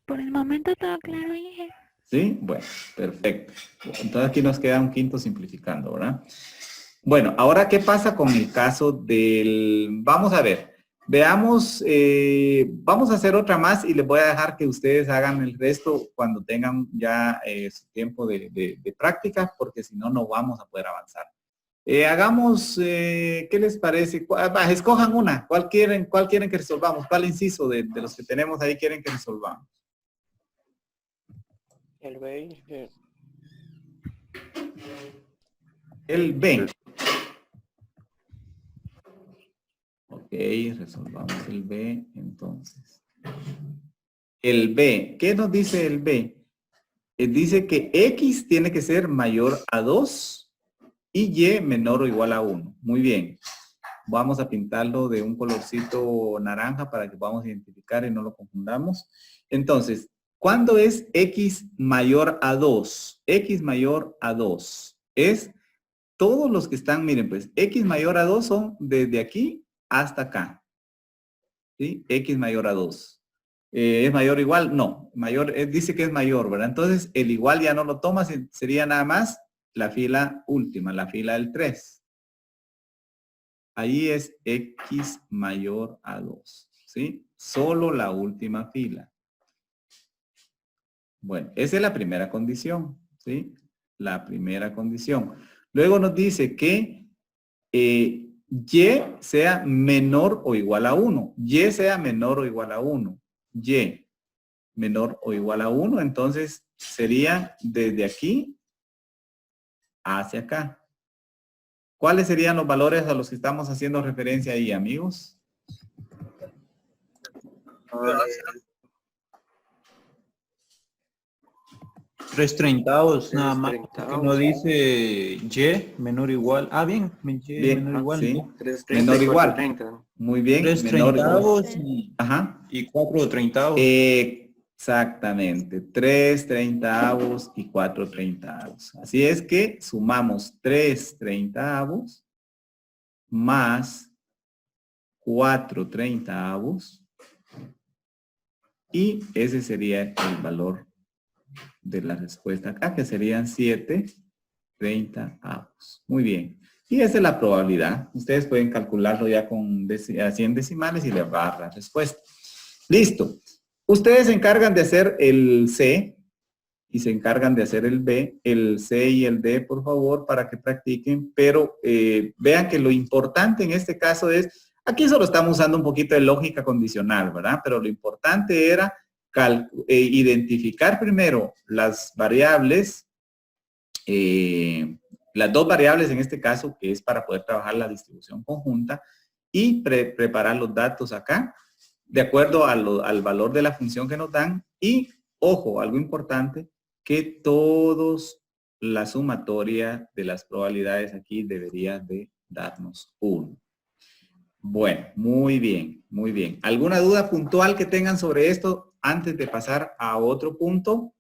Por el momento todo claro, Inge. ¿Sí? Bueno, perfecto. Entonces aquí nos queda un quinto simplificando, ¿verdad? Bueno, ahora, ¿qué pasa con el caso del... Vamos a ver. Veamos, vamos a hacer otra más y les voy a dejar que ustedes hagan el resto cuando tengan ya su tiempo de práctica, porque si no, no vamos a poder avanzar. Hagamos, ¿qué les parece? Escojan una. ¿Cuál quieren que resolvamos? ¿Cuál inciso de los que tenemos ahí quieren que resolvamos? El B. El B. Ok, resolvamos el B entonces. El B, ¿qué nos dice el B? Dice que X tiene que ser mayor a 2 y Y menor o igual a 1. Muy bien. Vamos a pintarlo de un colorcito naranja para que podamos identificar y no lo confundamos. Entonces, ¿cuándo es X mayor a 2? X mayor a 2 es todos los que están, miren pues, X mayor a 2 son desde aquí hasta acá. ¿Sí? X mayor a 2. ¿Es mayor o igual? No. Mayor, dice que es mayor, ¿verdad? Entonces, el igual ya no lo toma, sería nada más la fila última, la fila del 3. Ahí es X mayor a 2. ¿Sí? Solo la última fila. Bueno, esa es la primera condición. ¿Sí? La primera condición. Luego nos dice que Y sea menor o igual a 1. Y sea menor o igual a 1. Y menor o igual a 1. Entonces sería desde aquí hacia acá. ¿Cuáles serían los valores a los que estamos haciendo referencia ahí, amigos? 3/30 nada más. 3/30. Porque no dice Y menor o igual. Ah, bien. Y Bien, menor o igual. sí. 3/30 Menor y igual. 4/30. Muy bien. 3/30 Ajá. y 4/30. Exactamente. 3/30 y 4/30. Así es que sumamos 3/30 más 4/30 y ese sería el valor de la respuesta acá, que serían 7/30. Muy bien. Y esa es la probabilidad. Ustedes pueden calcularlo ya con 100 decimales y les va a dar la respuesta. Listo. Ustedes se encargan de hacer el C y se encargan de hacer el B, el C y el D, por favor, para que practiquen, pero vean que lo importante en este caso es, aquí solo estamos usando un poquito de lógica condicional, ¿verdad? Pero lo importante era identificar primero las variables, las dos variables en este caso, que es para poder trabajar la distribución conjunta, y preparar los datos acá, de acuerdo al valor de la función que nos dan, y, ojo, algo importante, que todos la sumatoria de las probabilidades aquí debería de darnos 1. Bueno, muy bien, muy bien. ¿Alguna duda puntual que tengan sobre esto antes de pasar a otro punto?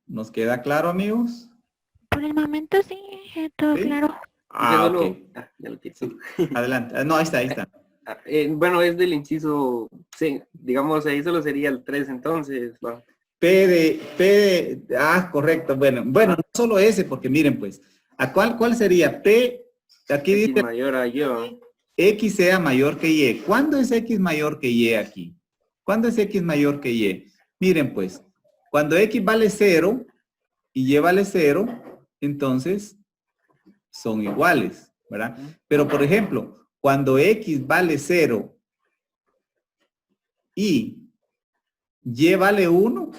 ¿Nos queda claro, amigos? Por el momento sí, todo ¿Sí? claro. Ya Ok. ya lo quito. Sí. Adelante. Ah, no, ahí está, ahí está. Bueno, es del inciso C. Digamos, ahí solo sería el 3 entonces. Va. Correcto. Bueno, no solo ese, porque miren pues, ¿cuál sería? P, aquí X dice mayor a yo. X sea mayor que Y. ¿Cuándo es X mayor que Y aquí? ¿Cuándo es X mayor que Y? Miren pues, cuando X vale 0 y Y vale 0, entonces son iguales, ¿verdad? Pero por ejemplo, cuando X vale 0 y Y vale 1,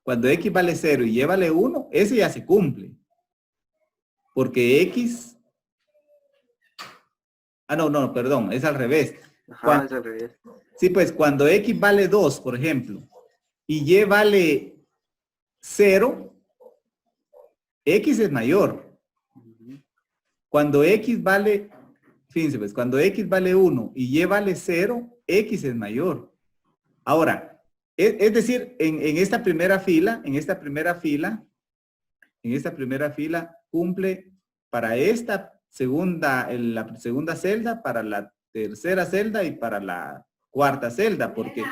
cuando X vale 0 y Y vale 1, ese ya se cumple. Porque X... no, perdón, es al revés. Ajá, es al revés. Sí, pues cuando X vale 2, por ejemplo, y Y vale 0, X es mayor. Cuando X vale, fíjense pues, cuando X vale 1 y Y vale 0, X es mayor. Ahora, es decir, en esta primera fila, cumple para esta segunda, la segunda celda, para la tercera celda y para la cuarta celda, porque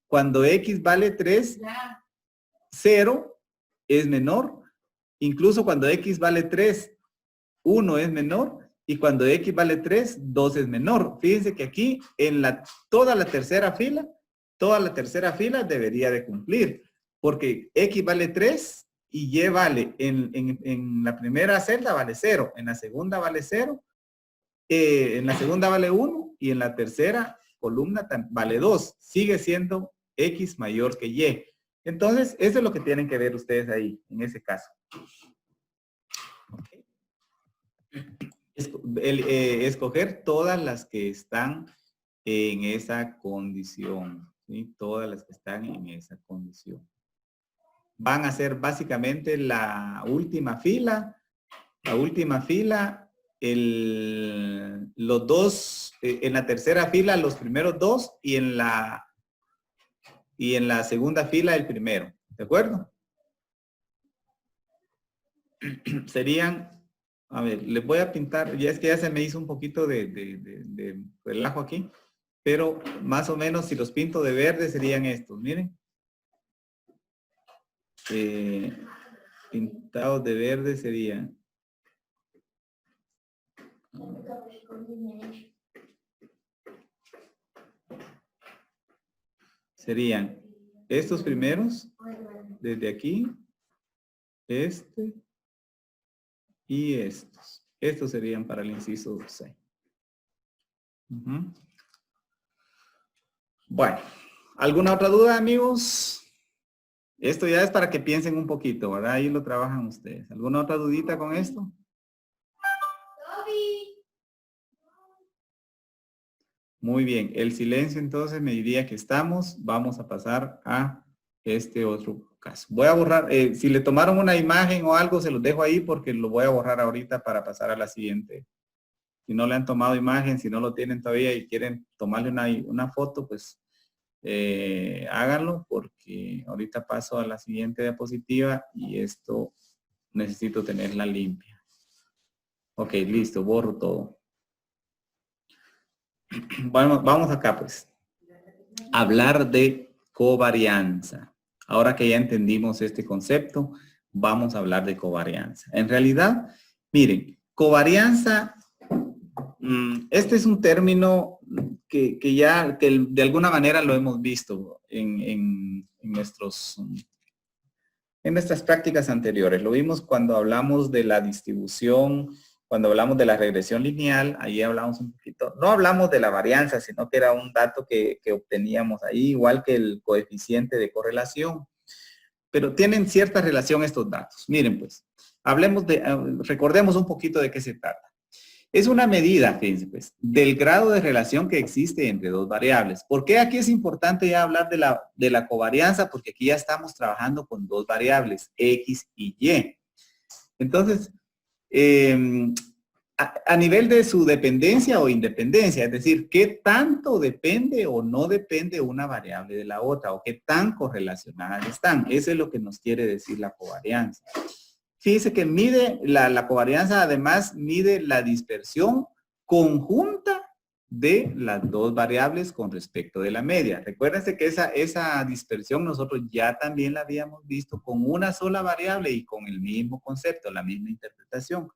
cuando X vale 3, 0 es menor. Incluso cuando X vale 3, 1 es menor. Y cuando X vale 3, 2 es menor. Fíjense que aquí en toda la tercera fila debería de cumplir. Porque X vale 3 y Y vale, en la primera celda vale 0, en la segunda vale 0, en la segunda vale 1 y en la tercera columna vale 2. Sigue siendo X mayor que Y. Entonces, eso es lo que tienen que ver ustedes ahí, en ese caso. Okay. Escoger todas las que están en esa condición, ¿sí? Todas las que están en esa condición. Van a ser básicamente la última fila, los dos, en la tercera fila los primeros dos y en la segunda fila el primero, ¿de acuerdo? Serían, a ver, les voy a pintar, ya es que ya se me hizo un poquito de relajo aquí, pero más o menos si los pinto de verde serían estos, miren. Pintados de verde serían estos primeros, desde aquí, este y estos. Estos serían para el inciso 6. Bueno, ¿alguna otra duda, amigos? Esto ya es para que piensen un poquito, ¿verdad? Ahí lo trabajan ustedes. ¿Alguna otra dudita con esto? Muy bien. El silencio entonces me diría que estamos. Vamos a pasar a este otro caso. Voy a borrar, si le tomaron una imagen o algo, se los dejo ahí porque lo voy a borrar ahorita para pasar a la siguiente. Si no le han tomado imagen, si no lo tienen todavía y quieren tomarle una foto, pues háganlo porque ahorita paso a la siguiente diapositiva y esto necesito tenerla limpia. Ok, listo, borro todo. Bueno, vamos acá pues. Hablar de covarianza. Ahora que ya entendimos este concepto, vamos a hablar de covarianza. En realidad, miren, covarianza, este es un término que de alguna manera lo hemos visto en nuestras prácticas anteriores. Lo vimos cuando hablamos de la distribución, cuando hablamos de la regresión lineal, ahí hablamos un poquito, no hablamos de la varianza, sino que era un dato que obteníamos ahí, igual que el coeficiente de correlación. Pero tienen cierta relación estos datos. Miren pues, recordemos un poquito de qué se trata. Es una medida, fíjense pues, del grado de relación que existe entre dos variables. ¿Por qué aquí es importante ya hablar de la covarianza? Porque aquí ya estamos trabajando con dos variables, X y Y. Entonces, a nivel de su dependencia o independencia, es decir, qué tanto depende o no depende una variable de la otra, o qué tan correlacionadas están. Eso es lo que nos quiere decir la covarianza. Fíjese que mide, la covarianza además mide la dispersión conjunta de las dos variables con respecto de la media. Recuérdense que esa dispersión nosotros ya también la habíamos visto con una sola variable y con el mismo concepto, la misma interpretación,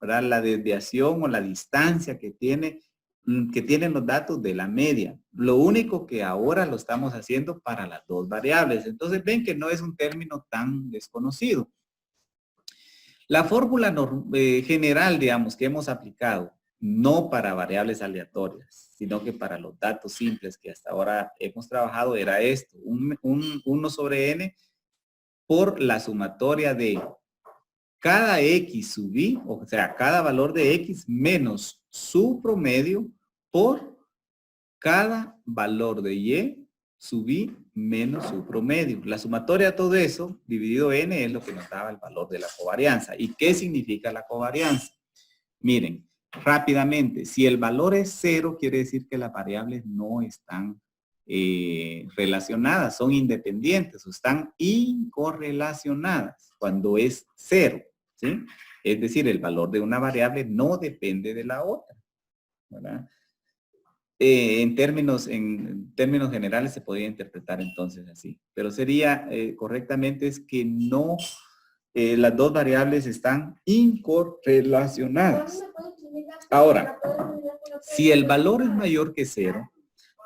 ¿verdad? La desviación o la distancia que tienen los datos de la media. Lo único que ahora lo estamos haciendo para las dos variables. Entonces ven que no es un término tan desconocido. La fórmula general, digamos, que hemos aplicado, no para variables aleatorias, sino que para los datos simples que hasta ahora hemos trabajado, era esto, 1 sobre n por la sumatoria de cada x sub i, o sea, cada valor de x menos su promedio por cada valor de y sub i menos su promedio. La sumatoria de todo eso dividido n es lo que nos daba el valor de la covarianza. ¿Y qué significa la covarianza? Miren, rápidamente, si el valor es 0, quiere decir que las variables no están relacionadas, son independientes o están incorrelacionadas cuando es 0, ¿sí? Es decir, el valor de una variable no depende de la otra, ¿verdad? En términos generales se podría interpretar entonces así, pero sería correctamente es que no, las dos variables están incorrelacionadas. Ahora, si el valor es mayor que 0,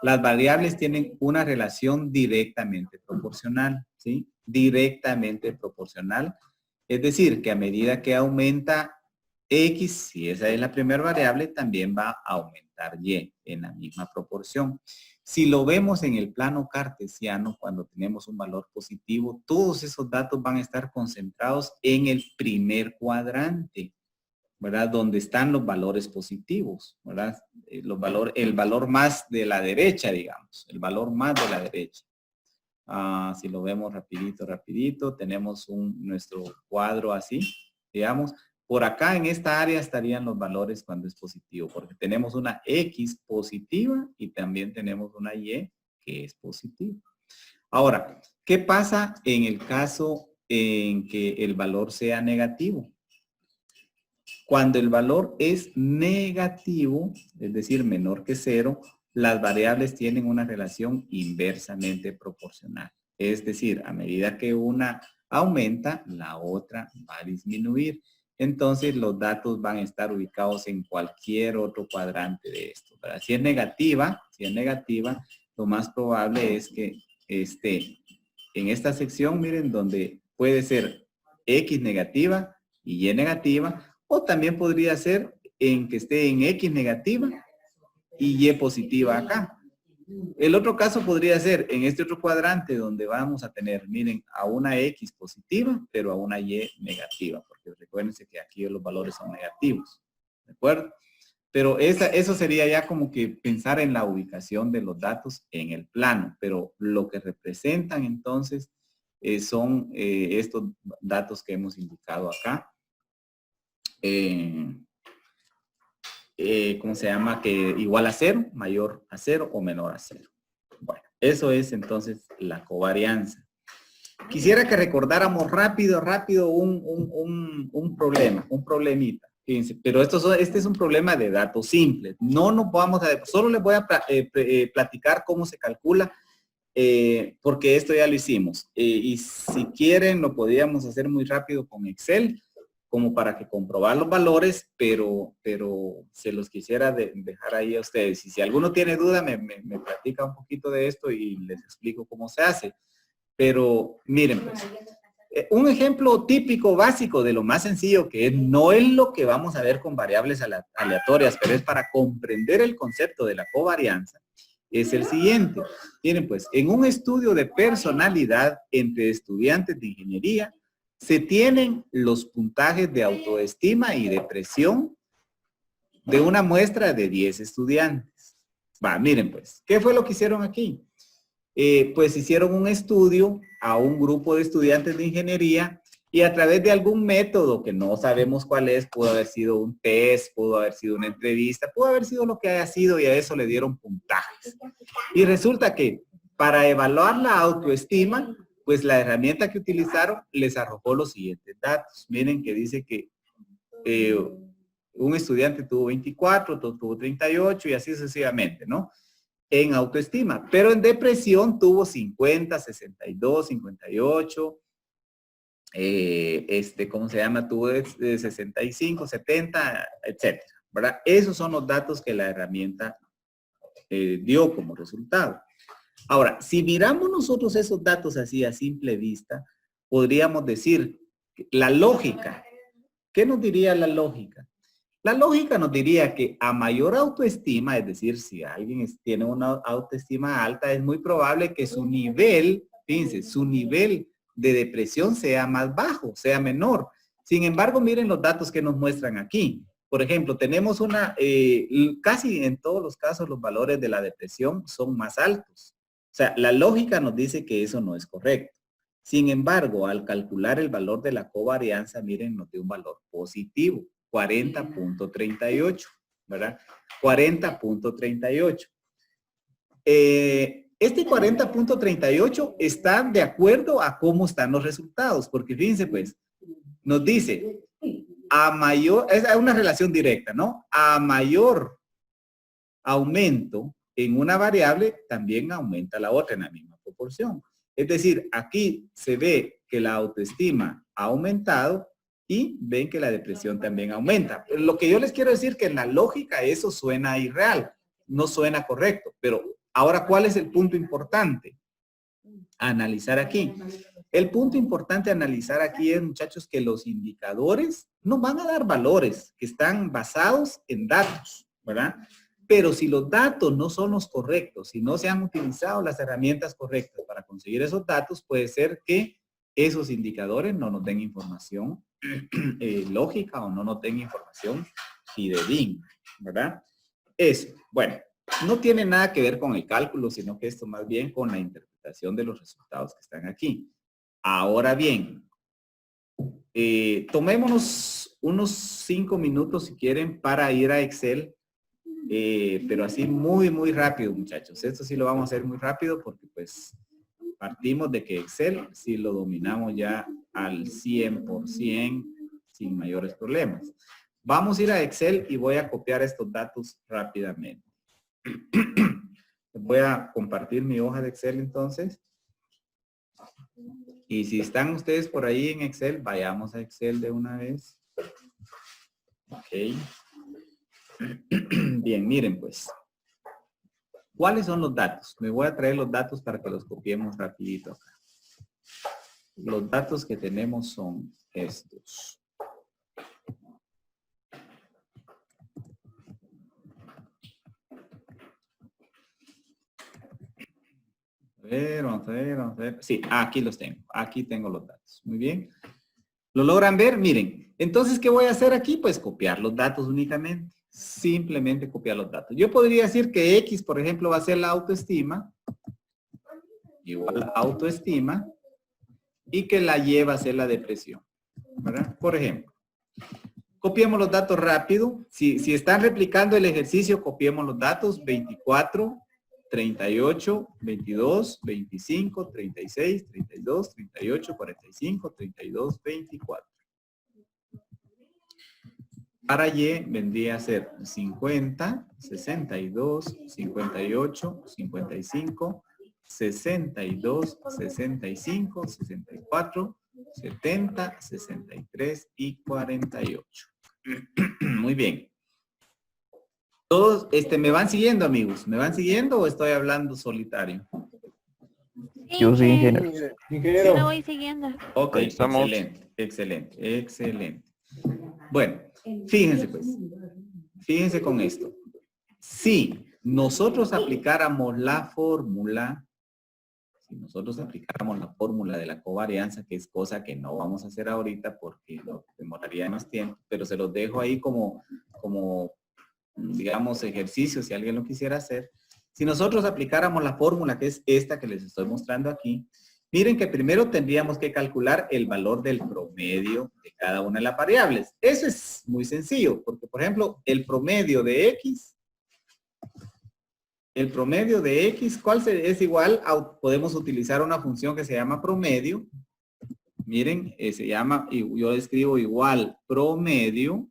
las variables tienen una relación directamente proporcional, ¿sí? Directamente proporcional. Es decir, que a medida que aumenta x, si esa es la primera variable, también va a aumentar y en la misma proporción. Si lo vemos en el plano cartesiano, cuando tenemos un valor positivo, todos esos datos van a estar concentrados en el primer cuadrante, ¿verdad? Donde están los valores positivos, ¿verdad? El valor más de la derecha, digamos. El valor más de la derecha. Si lo vemos rapidito, tenemos nuestro cuadro así, digamos. Por acá en esta área estarían los valores cuando es positivo, porque tenemos una X positiva y también tenemos una Y que es positiva. Ahora, ¿qué pasa en el caso en que el valor sea negativo? Cuando el valor es negativo, es decir, menor que 0, las variables tienen una relación inversamente proporcional. Es decir, a medida que una aumenta, la otra va a disminuir. Entonces, los datos van a estar ubicados en cualquier otro cuadrante de esto, ¿verdad? Si es negativa, lo más probable es que esté en esta sección, miren, donde puede ser X negativa y Y negativa, o también podría ser en que esté en X negativa y Y positiva acá. El otro caso podría ser en este otro cuadrante donde vamos a tener, miren, a una X positiva, pero a una Y negativa, porque recuérdense que aquí los valores son negativos, ¿de acuerdo? Pero eso sería ya como que pensar en la ubicación de los datos en el plano, pero lo que representan entonces son estos datos que hemos indicado acá. ¿Cómo se llama? Que igual a 0, mayor a 0 o menor a 0. Bueno, eso es entonces la covarianza. Quisiera que recordáramos rápido un problemita. Fíjense, pero este es un problema de datos simples. No nos vamos a, solo les voy a platicar cómo se calcula, porque esto ya lo hicimos. Y si quieren, lo podríamos hacer muy rápido con Excel, como para que comprobar los valores, pero se los quisiera dejar ahí a ustedes. Y si alguno tiene duda, me platica un poquito de esto y les explico cómo se hace. Pero miren, pues, un ejemplo típico, básico, de lo más sencillo que es, no es lo que vamos a ver con variables aleatorias, pero es para comprender el concepto de la covarianza, es el siguiente. Miren, pues, en un estudio de personalidad entre estudiantes de ingeniería, se tienen los puntajes de autoestima y depresión de una muestra de 10 estudiantes. Miren pues, ¿qué fue lo que hicieron aquí? Pues hicieron un estudio a un grupo de estudiantes de ingeniería Y a través de algún método que no sabemos cuál es, pudo haber sido un test, pudo haber sido una entrevista, pudo haber sido lo que haya sido y a eso le dieron puntajes. Y resulta que para evaluar la autoestima, pues la herramienta que utilizaron les arrojó los siguientes datos. Miren que dice que un estudiante tuvo 24, otro tuvo 38 y así sucesivamente, ¿no? En autoestima. Pero en depresión tuvo 50, 62, 58. ¿Cómo se llama? Tuvo de 65, 70, etcétera, ¿verdad? Esos son los datos que la herramienta dio como resultado. Ahora, si miramos nosotros esos datos así a simple vista, podríamos decir la lógica. ¿Qué nos diría la lógica? La lógica nos diría que a mayor autoestima, es decir, si alguien tiene una autoestima alta, es muy probable que su nivel, fíjense, su nivel de depresión sea más bajo, sea menor. Sin embargo, miren los datos que nos muestran aquí. Por ejemplo, tenemos casi en todos los casos los valores de la depresión son más altos. O sea, la lógica nos dice que eso no es correcto. Sin embargo, al calcular el valor de la covarianza, miren, nos dio un valor positivo, 40.38, ¿verdad? 40.38. Este 40.38 está de acuerdo a cómo están los resultados, porque fíjense pues, nos dice, a mayor, es una relación directa, ¿no? A mayor aumento en una variable, también aumenta la otra en la misma proporción. Es decir, aquí se ve que la autoestima ha aumentado y ven que la depresión también aumenta. Pero lo que yo les quiero decir que en la lógica eso suena irreal, no suena correcto, pero ahora, ¿cuál es el punto importante? Analizar aquí. El punto importante a analizar aquí es, muchachos, que los indicadores nos van a dar valores que están basados en datos, ¿verdad? Pero si los datos no son los correctos, si no se han utilizado las herramientas correctas para conseguir esos datos, puede ser que esos indicadores no nos den información lógica o no nos den información fidedigna, ¿verdad? Eso, bueno. No tiene nada que ver con el cálculo, sino que esto más bien con la interpretación de los resultados que están aquí. Ahora bien, tomémonos unos 5 minutos si quieren para ir a Excel, pero así muy rápido, muchachos. Esto sí lo vamos a hacer muy rápido porque pues partimos de que Excel sí lo dominamos ya al 100% sin mayores problemas. Vamos a ir a Excel y voy a copiar estos datos rápidamente. Voy a compartir mi hoja de Excel entonces. Y si están ustedes por ahí en Excel, vayamos a Excel de una vez. Ok. Bien, miren pues. ¿Cuáles son los datos? Me voy a traer los datos para que los copiemos rapidito acá. Los datos que tenemos son estos. Vamos a ver. Sí, aquí los tengo. Aquí tengo los datos. Muy bien. ¿Lo logran ver? Miren. Entonces, ¿qué voy a hacer aquí? Pues copiar los datos únicamente. Simplemente copiar los datos. Yo podría decir que X, por ejemplo, va a ser la autoestima. Igual a autoestima. Y que la Y va a ser la depresión. ¿Verdad? Por ejemplo. Copiemos los datos rápido. Si están replicando el ejercicio, copiemos los datos. 24, 38, 22, 25, 36, 32, 38, 45, 32, 24. Para Y vendría a ser 50, 62, 58, 55, 62, 65, 64, 70, 63 y 48. Muy bien. Todos, ¿me van siguiendo, amigos? ¿Me van siguiendo o estoy hablando solitario? Yo sí, ingeniero. Yo lo voy siguiendo. Ok, Ahí estamos. excelente. Bueno, fíjense pues. Fíjense con esto. Si nosotros aplicáramos la fórmula, de la covarianza, que es cosa que no vamos a hacer ahorita porque nos demoraría más tiempo, pero se los dejo ahí como digamos, ejercicio, si alguien lo quisiera hacer. Si nosotros aplicáramos la fórmula, que es esta que les estoy mostrando aquí, Miren que primero tendríamos que calcular el valor del promedio de cada una de las variables. Eso es muy sencillo, porque por ejemplo, el promedio de X, ¿cuál es igual a, podemos utilizar una función que se llama promedio. Miren, se llama, yo escribo igual promedio.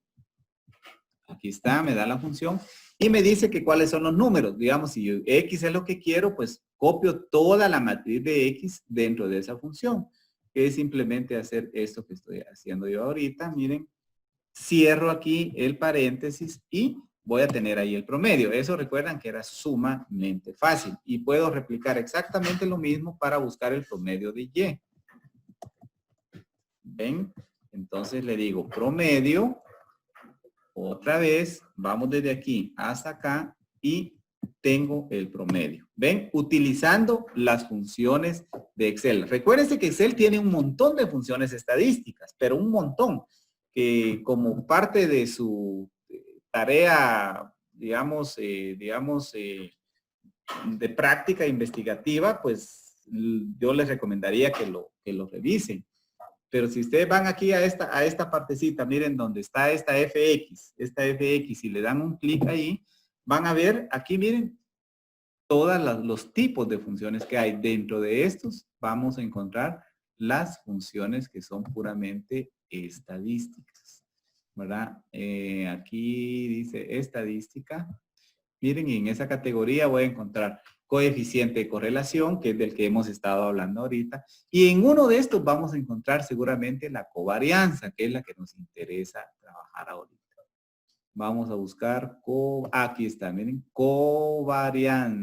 Aquí está, me da la función. Y me dice que cuáles son los números. Digamos, si yo, X es lo que quiero, pues copio toda la matriz de X dentro de esa función. Que es simplemente hacer esto que estoy haciendo yo ahorita. Miren, cierro aquí el paréntesis y voy a tener ahí el promedio. Eso recuerdan que era sumamente fácil. Y puedo replicar exactamente lo mismo para buscar el promedio de Y. ¿Ven? Entonces le digo promedio. Otra vez, vamos desde aquí hasta acá y tengo el promedio. ¿Ven? Utilizando las funciones de Excel. Recuérdense que Excel tiene un montón de funciones estadísticas, pero un montón, que como parte de su tarea, digamos, de práctica investigativa, pues yo les recomendaría que lo revisen. Pero si ustedes van aquí a esta partecita, miren donde está esta FX, y le dan un clic ahí, van a ver, aquí miren, todos los tipos de funciones que hay. Dentro de estos vamos a encontrar las funciones que son puramente estadísticas, ¿verdad? Aquí dice estadística. Miren, y en esa categoría voy a encontrar coeficiente de correlación, que es del que hemos estado hablando ahorita. Y en uno de estos vamos a encontrar seguramente la covarianza, que es la que nos interesa trabajar ahorita. Vamos a buscar, aquí está, miren, covariance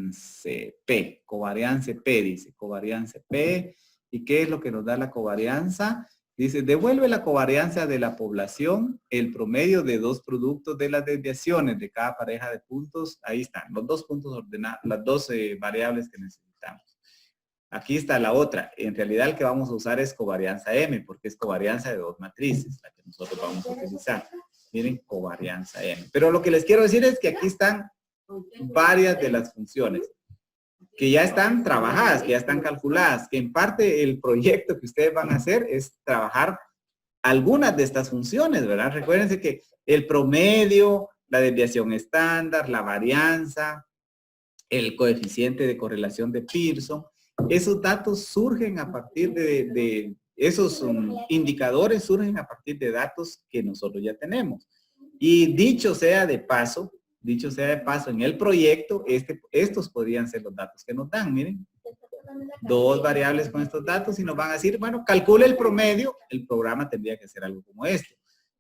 P. Covariance P, dice, covariance P. ¿Y qué es lo que nos da la covarianza? Dice, devuelve la covarianza de la población, el promedio de dos productos de las desviaciones de cada pareja de puntos. Ahí están, los dos puntos ordenados, las dos variables que necesitamos. Aquí está la otra. En realidad el que vamos a usar es covarianza M, porque es covarianza de dos matrices, la que nosotros vamos a utilizar. Miren, covarianza M. Pero lo que les quiero decir es que aquí están varias de las funciones que ya están trabajadas, que ya están calculadas, que en parte el proyecto que ustedes van a hacer es trabajar algunas de estas funciones, ¿verdad? Recuérdense que el promedio, la desviación estándar, la varianza, el coeficiente de correlación de Pearson, esos datos surgen a partir de esos indicadores surgen a partir de datos que nosotros ya tenemos. Y dicho sea de paso, en el proyecto, estos podrían ser los datos que nos dan, miren. Dos variables con estos datos y nos van a decir, bueno, calcule el promedio, el programa tendría que ser algo como esto.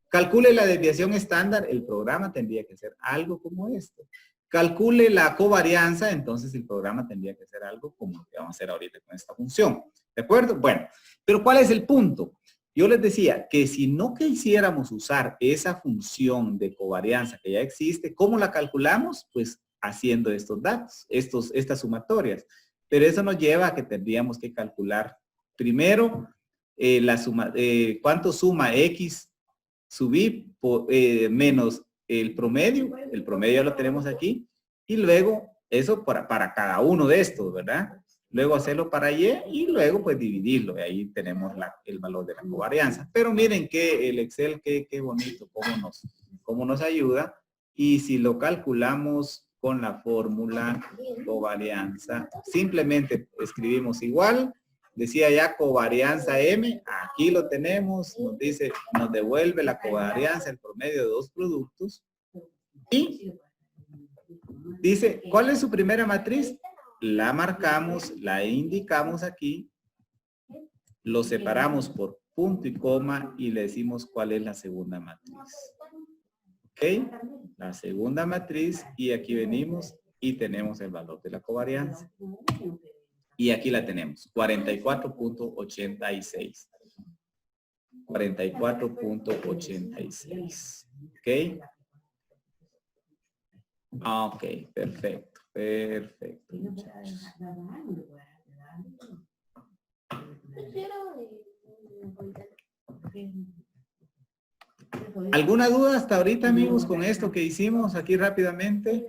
Calcule la desviación estándar, el programa tendría que ser algo como esto. Calcule la covarianza, entonces el programa tendría que ser algo como lo que vamos a hacer ahorita con esta función. ¿De acuerdo? Bueno, pero ¿cuál es el punto? Yo les decía que si no quisiéramos usar esa función de covarianza que ya existe, ¿cómo la calculamos? Pues haciendo estos datos, estas sumatorias. Pero eso nos lleva a que tendríamos que calcular primero la suma, cuánto suma X sub Y menos el promedio ya lo tenemos aquí, y luego eso para cada uno de estos, ¿verdad? Luego hacerlo para Y y luego pues dividirlo. Y ahí tenemos el valor de la covarianza. Pero miren que el Excel, qué bonito, cómo nos ayuda. Y si lo calculamos con la fórmula covarianza, simplemente escribimos igual. Decía ya covarianza M, aquí lo tenemos, nos dice, nos devuelve la covarianza, el promedio de dos productos. Y dice, ¿cuál es su primera matriz? La marcamos, la indicamos aquí, lo separamos por punto y coma y le decimos cuál es la segunda matriz. ¿Ok? La segunda matriz y aquí venimos y tenemos el valor de la covarianza. Y aquí la tenemos, 44.86. 44.86. ¿Ok? Ok, perfecto. Perfecto, muchachos. ¿Alguna duda hasta ahorita, amigos, con esto que hicimos aquí rápidamente?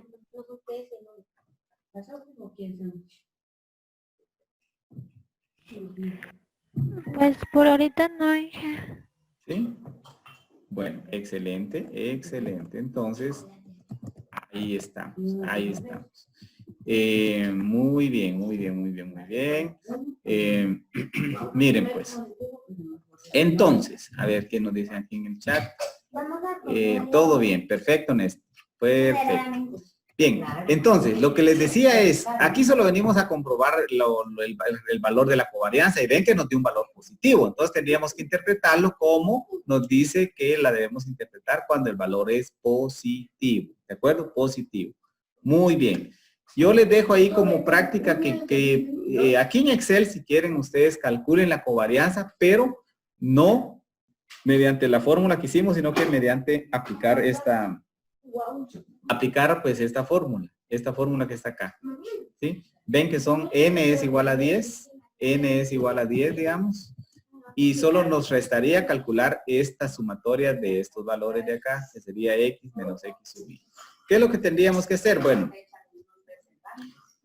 Pues por ahorita no, hija. ¿Sí? Bueno, excelente, excelente. Entonces, ahí estamos, ahí estamos. Muy bien, muy bien, muy bien, muy bien. Miren pues. Entonces, a ver qué nos dicen aquí en el chat. Todo bien, perfecto, Néstor. Perfecto. Bien, entonces, lo que les decía es, aquí solo venimos a comprobar el valor de la covarianza y ven que nos dio un valor positivo. Entonces, tendríamos que interpretarlo como nos dice que la debemos interpretar cuando el valor es positivo. ¿De acuerdo? Positivo. Muy bien. Yo les dejo ahí como práctica que aquí en Excel, si quieren, ustedes calculen la covarianza, pero no mediante la fórmula que hicimos, sino que mediante aplicar pues esta fórmula que está acá, ¿sí? Ven que son n es igual a 10, digamos, y solo nos restaría calcular esta sumatoria de estos valores de acá, que sería x menos x sub i. ¿Qué es lo que tendríamos que hacer? Bueno,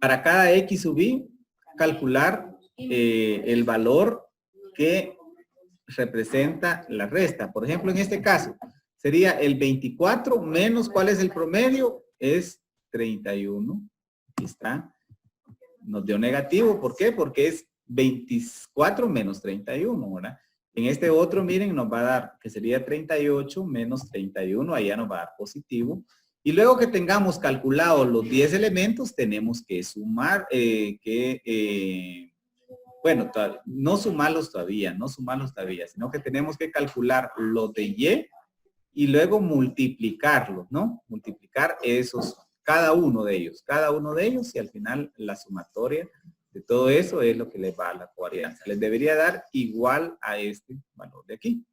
para cada x sub i, calcular el valor que representa la resta. Por ejemplo, en este caso, sería el 24 menos, ¿cuál es el promedio? Es 31. Aquí está. Nos dio negativo. ¿Por qué? Porque es 24 menos 31, ¿verdad? En este otro, miren, nos va a dar, que sería 38 menos 31. Allá nos va a dar positivo. Y luego que tengamos calculado los 10 elementos, tenemos que sumar, bueno, no sumarlos todavía, sino que tenemos que calcular los de y luego multiplicarlos, ¿no? Multiplicar esos, cada uno de ellos, y al final la sumatoria de todo eso es lo que les va a la covarianza. Les debería dar igual a este valor de aquí.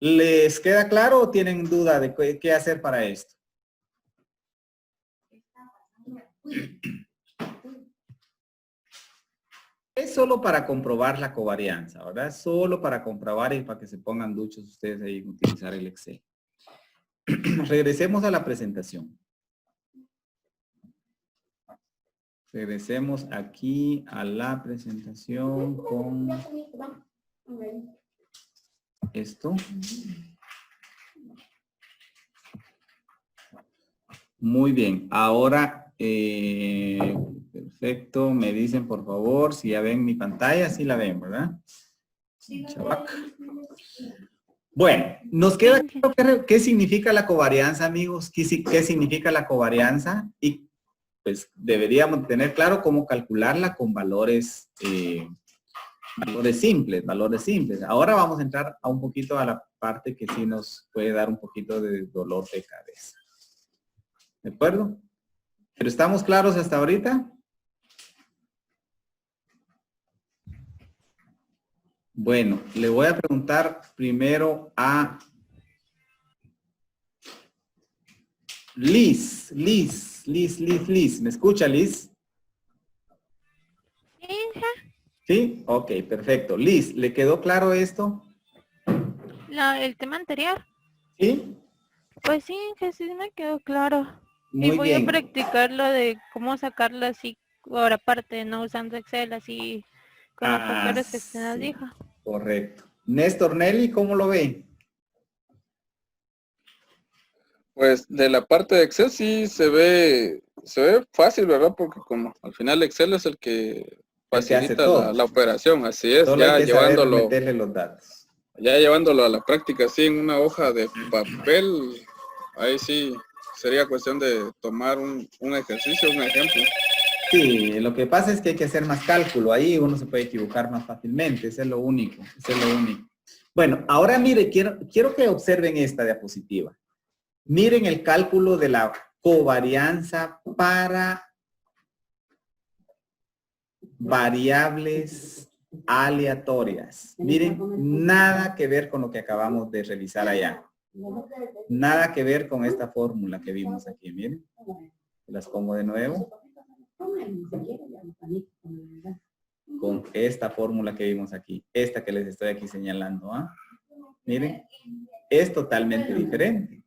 ¿Les queda claro o tienen duda de qué hacer para esto? Es solo para comprobar la covarianza, ¿verdad? Solo para comprobar y para que se pongan duchos ustedes ahí en utilizar el Excel. Regresemos a la presentación. Regresemos aquí a la presentación con esto. Muy bien. Ahora, perfecto. Me dicen, por favor, si ya ven mi pantalla. Sí la ven, ¿verdad? Chabac. Bueno, nos queda claro qué significa la covarianza, amigos. ¿Qué significa la covarianza? Y pues deberíamos tener claro cómo calcularla con valores simples. Ahora vamos a entrar a un poquito a la parte que sí nos puede dar un poquito de dolor de cabeza. ¿De acuerdo? ¿Pero estamos claros hasta ahorita? Bueno, le voy a preguntar primero a Liz. ¿Me escucha, Liz? Sí, hija. ¿Sí? Ok, perfecto. Liz, ¿le quedó claro esto? El tema anterior. ¿Sí? Pues sí, que sí me quedó claro. Muy y voy bien. a practicar lo de cómo sacarlo así, ahora aparte, no usando Excel, así con los factores que usted nos Sí, dijo. correcto. Néstor, Nelly, ¿cómo lo ve? Pues de la parte de Excel sí se ve fácil, ¿verdad? Porque como al final Excel es el que hace facilita todo. la operación, así es, Solo ya hay que saber llevándolo, meterle los datos. ya llevándolo a la práctica así en una hoja de papel, ahí sí sería cuestión de tomar un ejercicio, un ejemplo. Sí, lo que pasa es que hay que hacer más cálculo. Ahí uno se puede equivocar más fácilmente. Eso es lo único. Bueno, ahora mire, quiero que observen esta diapositiva. Miren el cálculo de la covarianza para variables aleatorias. Miren, nada que ver con lo que acabamos de revisar allá. Nada que ver con esta fórmula que vimos aquí. Miren, las pongo de nuevo. Con esta fórmula que vimos aquí. Esta que les estoy aquí señalando. ¿Ah? Miren, es totalmente diferente.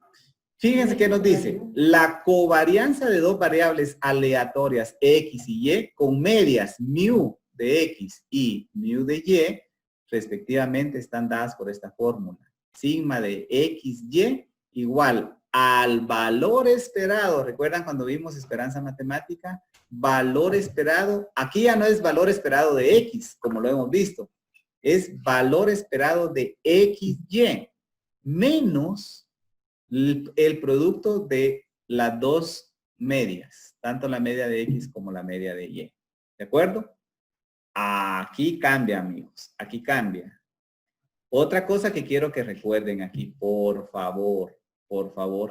Fíjense que nos dice, la covarianza de dos variables aleatorias X y Y con medias mu de X y mu de Y, respectivamente, están dadas por esta fórmula. Sigma de XY igual al valor esperado. ¿Recuerdan cuando vimos esperanza matemática? Valor esperado. Aquí ya no es valor esperado de X, como lo hemos visto. Es valor esperado de XY menos el producto de las dos medias, tanto la media de X como la media de Y. ¿De acuerdo? Aquí cambia, amigos. Aquí cambia. Otra cosa que quiero que recuerden aquí, por favor,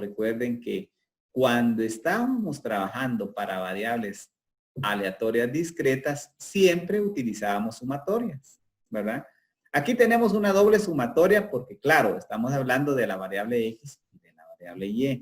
recuerden que cuando estábamos trabajando para variables aleatorias discretas, siempre utilizábamos sumatorias, ¿verdad? Aquí tenemos una doble sumatoria porque, claro, estamos hablando de la variable X y de la variable Y.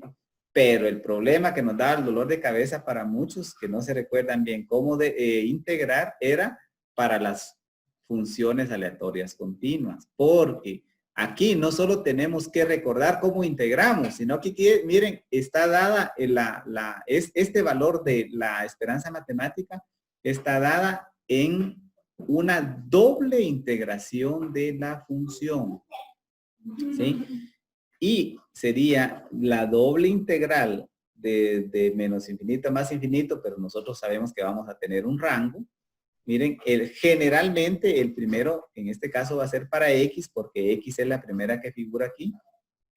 Pero el problema que nos daba el dolor de cabeza para muchos que no se recuerdan bien cómo integrar era para las funciones aleatorias continuas. Porque aquí no solo tenemos que recordar cómo integramos, sino que miren, está dada este valor de la esperanza matemática, está dada en una doble integración de la función. ¿Sí? Y sería la doble integral de menos infinito a más infinito, pero nosotros sabemos que vamos a tener un rango. Miren, generalmente el primero, en este caso, va a ser para X, porque X es la primera que figura aquí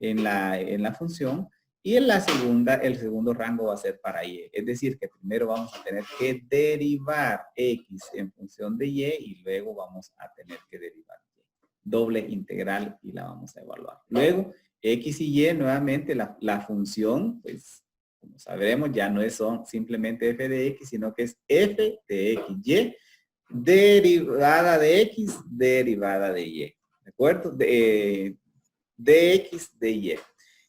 en la función. Y en la segunda, el segundo rango va a ser para Y. Es decir, que primero vamos a tener que derivar X en función de Y y luego vamos a tener que derivar Y. Doble integral y la vamos a evaluar. Luego, X y Y, nuevamente, la función, pues, como sabremos, ya no es simplemente f de X, sino que es f de X, Y, derivada de X, derivada de Y. ¿De acuerdo? De X de Y.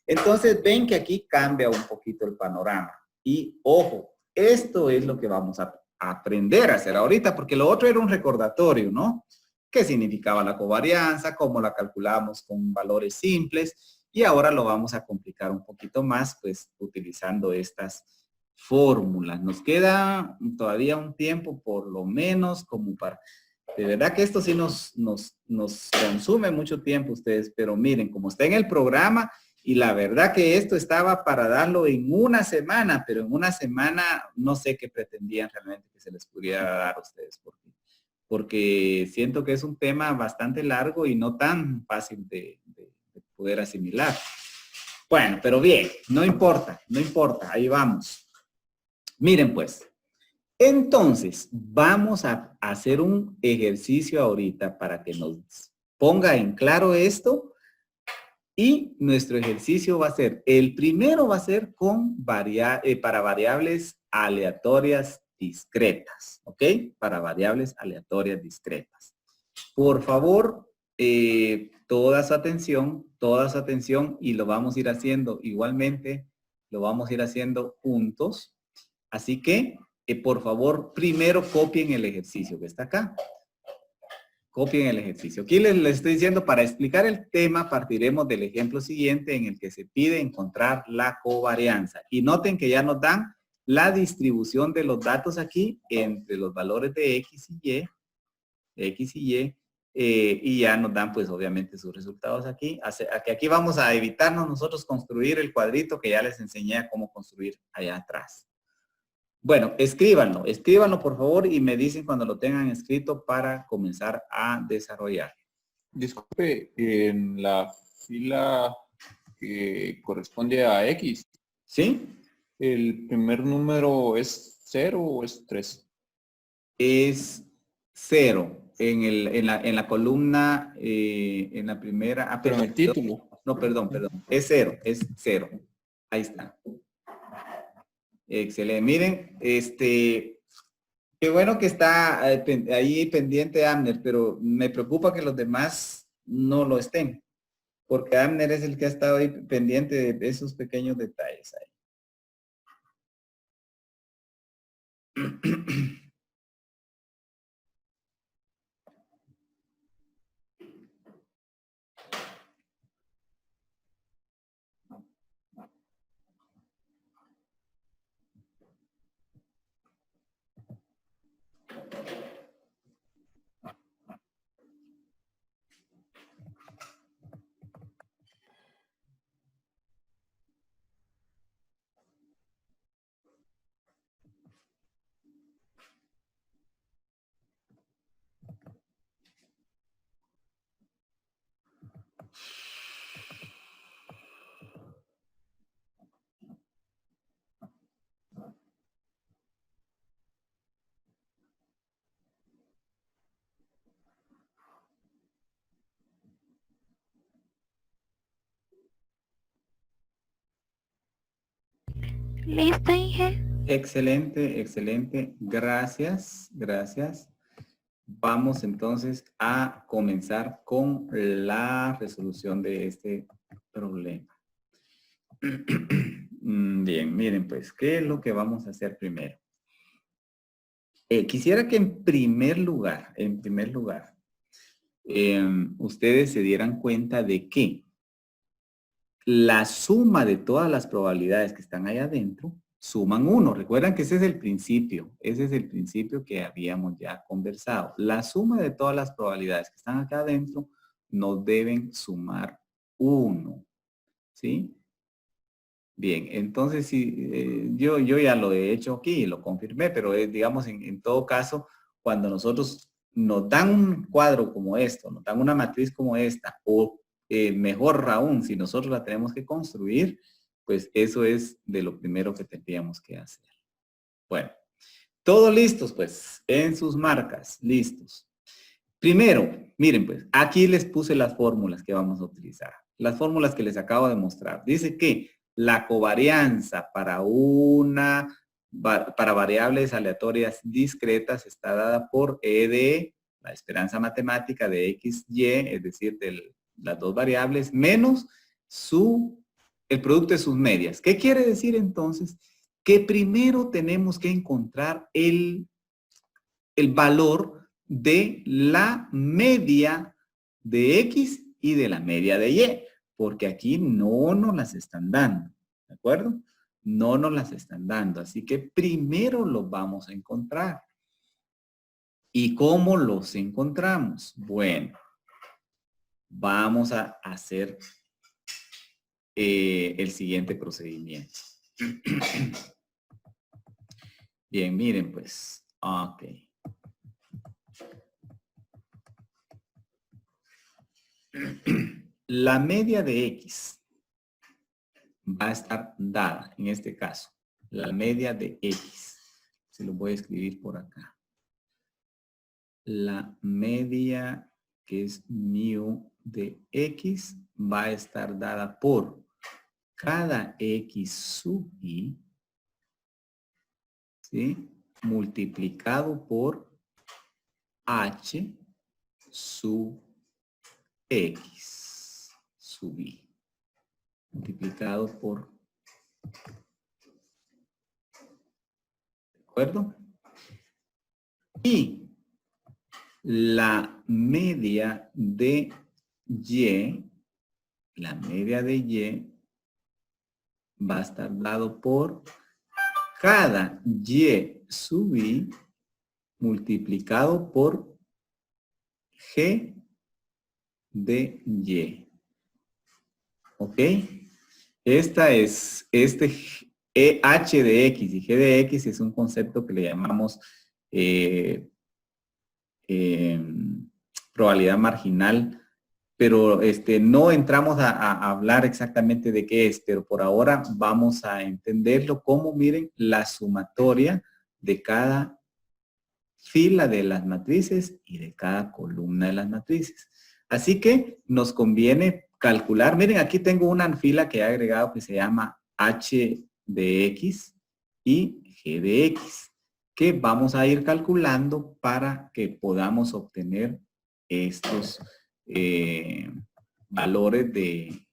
Entonces, ven que aquí cambia un poquito el panorama. Y, ojo, esto es lo que vamos a aprender a hacer ahorita, porque lo otro era un recordatorio, ¿no? ¿Qué significaba la covarianza? ¿Cómo la calculamos con valores simples? Y ahora lo vamos a complicar un poquito más, pues, utilizando estas fórmulas. Nos queda todavía un tiempo, por lo menos, como para... De verdad que esto sí nos consume mucho tiempo ustedes, pero miren, como está en el programa, y la verdad que esto estaba para darlo en una semana, pero en una semana no sé qué pretendían realmente que se les pudiera dar a ustedes, porque siento que es un tema bastante largo y no tan fácil de poder asimilar. Bueno, pero bien, no importa, ahí vamos. Miren pues, entonces vamos a hacer un ejercicio ahorita para que nos ponga en claro esto. Y nuestro ejercicio va a ser, el primero va a ser para variables aleatorias discretas, ¿ok? Para variables aleatorias discretas. Por favor, toda su atención y lo vamos a ir haciendo igualmente, lo vamos a ir haciendo juntos. Así que, por favor, primero copien el ejercicio que está acá. Copien el ejercicio. Aquí les estoy diciendo, para explicar el tema, partiremos del ejemplo siguiente en el que se pide encontrar la covarianza. Y noten que ya nos dan la distribución de los datos aquí entre los valores de X y Y ya nos dan, pues, obviamente sus resultados aquí. Aquí vamos a evitarnos nosotros construir el cuadrito que ya les enseñé a cómo construir allá atrás. Bueno, escríbanlo por favor y me dicen cuando lo tengan escrito para comenzar a desarrollar. Disculpe, en la fila que corresponde a X, ¿Sí? ¿el primer número es 0 o es 3? Es 0 en la columna, en la primera. Pero en el título. No, perdón. Es 0, es 0. Ahí está. Excelente. Miren, qué bueno que está ahí pendiente Amner, pero me preocupa que los demás no lo estén, porque Amner es el que ha estado ahí pendiente de esos pequeños detalles ahí. Listo, Inge. Excelente, excelente. Gracias, gracias. Vamos entonces a comenzar con la resolución de este problema. Bien, miren pues, ¿qué es lo que vamos a hacer primero? Quisiera que en primer lugar, ustedes se dieran cuenta de que la suma de todas las probabilidades que están ahí adentro suman 1. Recuerdan que ese es el principio que habíamos ya conversado. La suma de todas las probabilidades que están acá adentro nos deben sumar 1. ¿Sí? Bien, entonces si yo ya lo he hecho aquí y lo confirmé, pero digamos en todo caso, cuando nosotros nos dan un cuadro como esto, nos dan una matriz como esta, o mejor aún, si nosotros la tenemos que construir, pues eso es de lo primero que tendríamos que hacer. Bueno, todos listos pues, en sus marcas, listos. Primero, miren pues, aquí les puse las fórmulas que vamos a utilizar. Las fórmulas que les acabo de mostrar. Dice que la covarianza para variables aleatorias discretas está dada por E de la esperanza matemática de X, Y, es decir, de las dos variables, menos el producto de sus medias. ¿Qué quiere decir entonces? Que primero tenemos que encontrar el valor de la media de X y de la media de Y, porque aquí no nos las están dando, ¿de acuerdo? No nos las están dando, así que primero los vamos a encontrar. ¿Y cómo los encontramos? Bueno, vamos a hacer el siguiente procedimiento. Bien, miren pues, ok. La media de X va a estar dada, en este caso, la media de X. Se lo voy a escribir por acá. La media que es mu de X va a estar dada por cada X sub I, ¿sí? Multiplicado por H sub X sub I. Multiplicado por... ¿De acuerdo? Y la media de Y, va a estar dado por cada Y sub I multiplicado por G de Y. ¿Ok? H de X y G de X es un concepto que le llamamos probabilidad marginal, pero no entramos a hablar exactamente de qué es, pero por ahora vamos a entenderlo como, miren, la sumatoria de cada fila de las matrices y de cada columna de las matrices. Así que nos conviene calcular, miren, aquí tengo una fila que he agregado que se llama H de X y G de X, que vamos a ir calculando para que podamos obtener estos valores de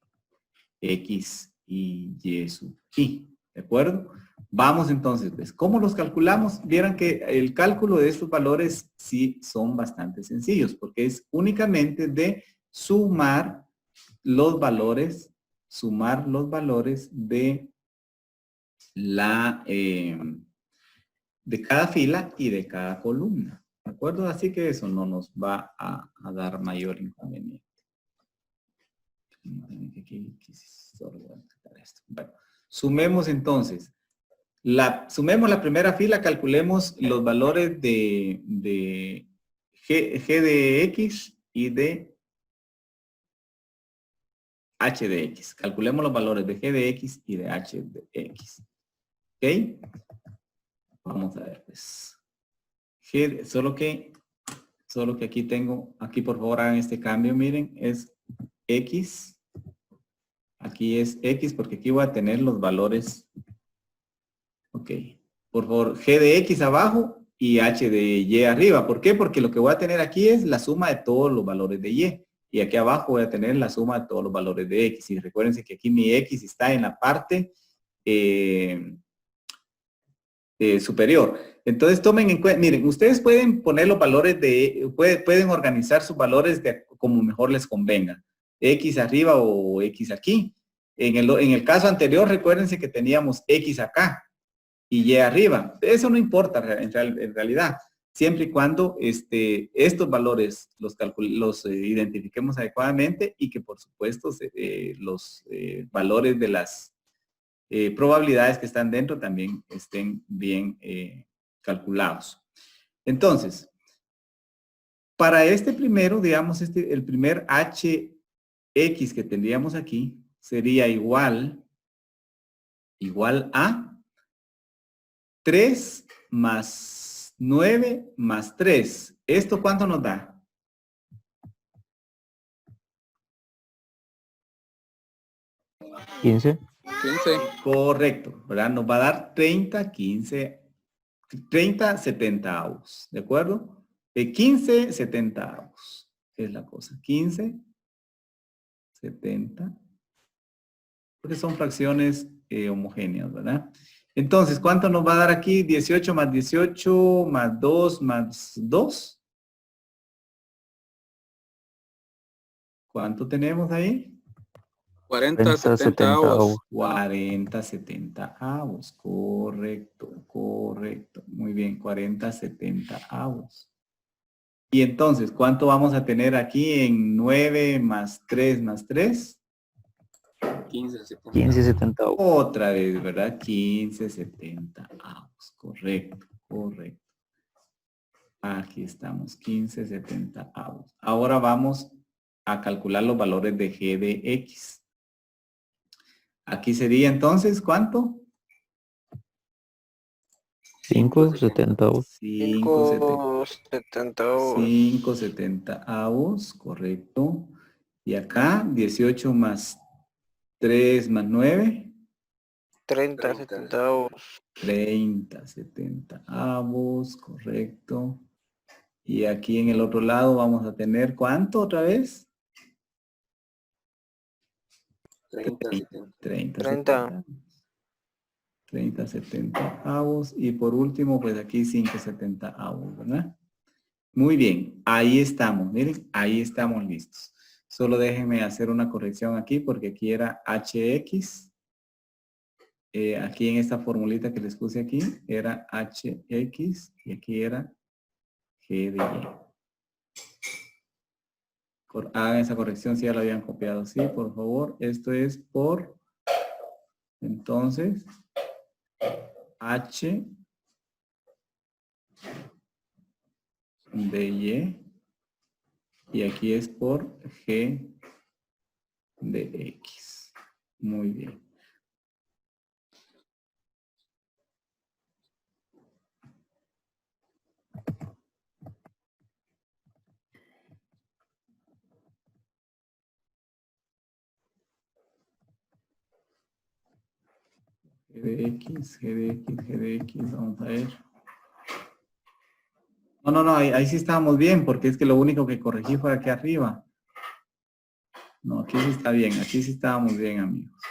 X y Y sub I, ¿de acuerdo? Vamos entonces, pues, ¿cómo los calculamos? Vieran que el cálculo de estos valores sí son bastante sencillos, porque es únicamente de sumar los valores de de cada fila y de cada columna, ¿de acuerdo? Así que eso no nos va a dar mayor inconveniente. Bueno, sumemos entonces. Sumemos la primera fila, calculemos los valores de G de X y de H de X. Calculemos los valores de G de X y de H de X. ¿Ok? Vamos a ver, pues. Solo que aquí tengo, aquí por favor hagan este cambio, miren, es X. Aquí es X porque aquí voy a tener los valores Ok. Por favor, G de X abajo y H de Y arriba. ¿Por qué? Porque lo que voy a tener aquí es la suma de todos los valores de Y. Y aquí abajo voy a tener la suma de todos los valores de X. Y recuérdense que aquí mi X está en la parte superior. Entonces tomen en cuenta, miren, ustedes pueden poner los valores pueden organizar sus valores como mejor les convenga. X arriba o X aquí. En el caso anterior, recuérdense que teníamos X acá y Y arriba. Eso no importa en realidad, siempre y cuando estos valores los identifiquemos adecuadamente y que por supuesto los valores de las probabilidades que están dentro también estén bien calculados. Entonces, para este primero, digamos, el primer HX que tendríamos aquí sería igual a 3 más 9 más 3. ¿Esto cuánto nos da? 15. 15. Correcto, ¿verdad? Nos va a dar 30 70avos, ¿de acuerdo? 15 70avos, es la cosa. 15 70, porque son fracciones homogéneas, ¿verdad? Entonces, ¿cuánto nos va a dar aquí? 18 más 18 más 2 más 2. ¿Cuánto tenemos ahí? 40 70avos. 40 70avos, correcto. Muy bien, 40 70avos. Y entonces, ¿cuánto vamos a tener aquí en 9 más 3 más 3? 15 70. Otra vez, ¿verdad? 15 70avos, correcto. Aquí estamos, 15 70avos. Ahora vamos a calcular los valores de G de X. Aquí sería entonces, ¿cuánto? 5 70. 5 70. 70avos, correcto. Y acá, 18 más 3 más 9. 30 70. 30 70avos, correcto. Y aquí en el otro lado vamos a tener, ¿cuánto otra vez? 30 70avos. Y por último, pues aquí 5 70avos, ¿verdad? Muy bien, ahí estamos, miren, ahí estamos listos. Solo déjenme hacer una corrección aquí porque aquí era HX. Aquí en esta formulita que les puse aquí era HX y aquí era G de Y. Hagan esa corrección si ya lo habían copiado. Sí, por favor. Esto es por, entonces, H de Y. Y aquí es por G de X. Muy bien. G de X, G de X, G de X, vamos a ver. No, ahí sí estábamos bien, porque es que lo único que corregí fue aquí arriba. No, aquí sí está bien, aquí sí estábamos bien, amigos.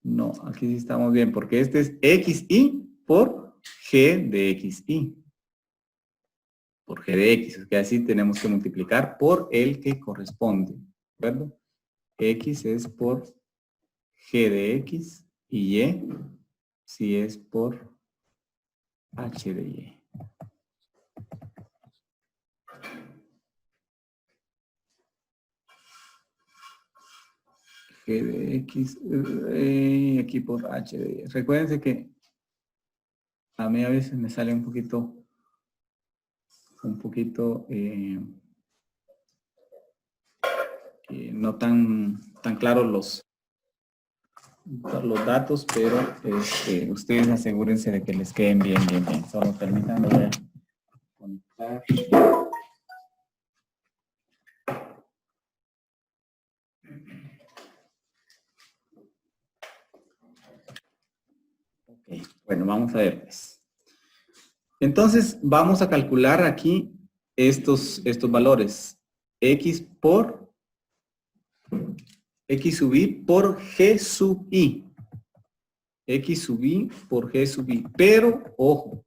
No, aquí sí estamos bien, porque este es XY por G de XY. Por G de X, es que así tenemos que multiplicar por el que corresponde, ¿de acuerdo? X es por G de X y Y si es por H de Y. G de X, aquí por H de Y. Recuérdense que a mí a veces me sale un poquito no tan claros los datos, pero ustedes asegúrense de que les queden bien. Solo permítanme, voy a conectar. Bueno, vamos a ver pues. Entonces, vamos a calcular aquí estos valores. X sub i por G sub i. X sub i por G sub i. Pero, ojo,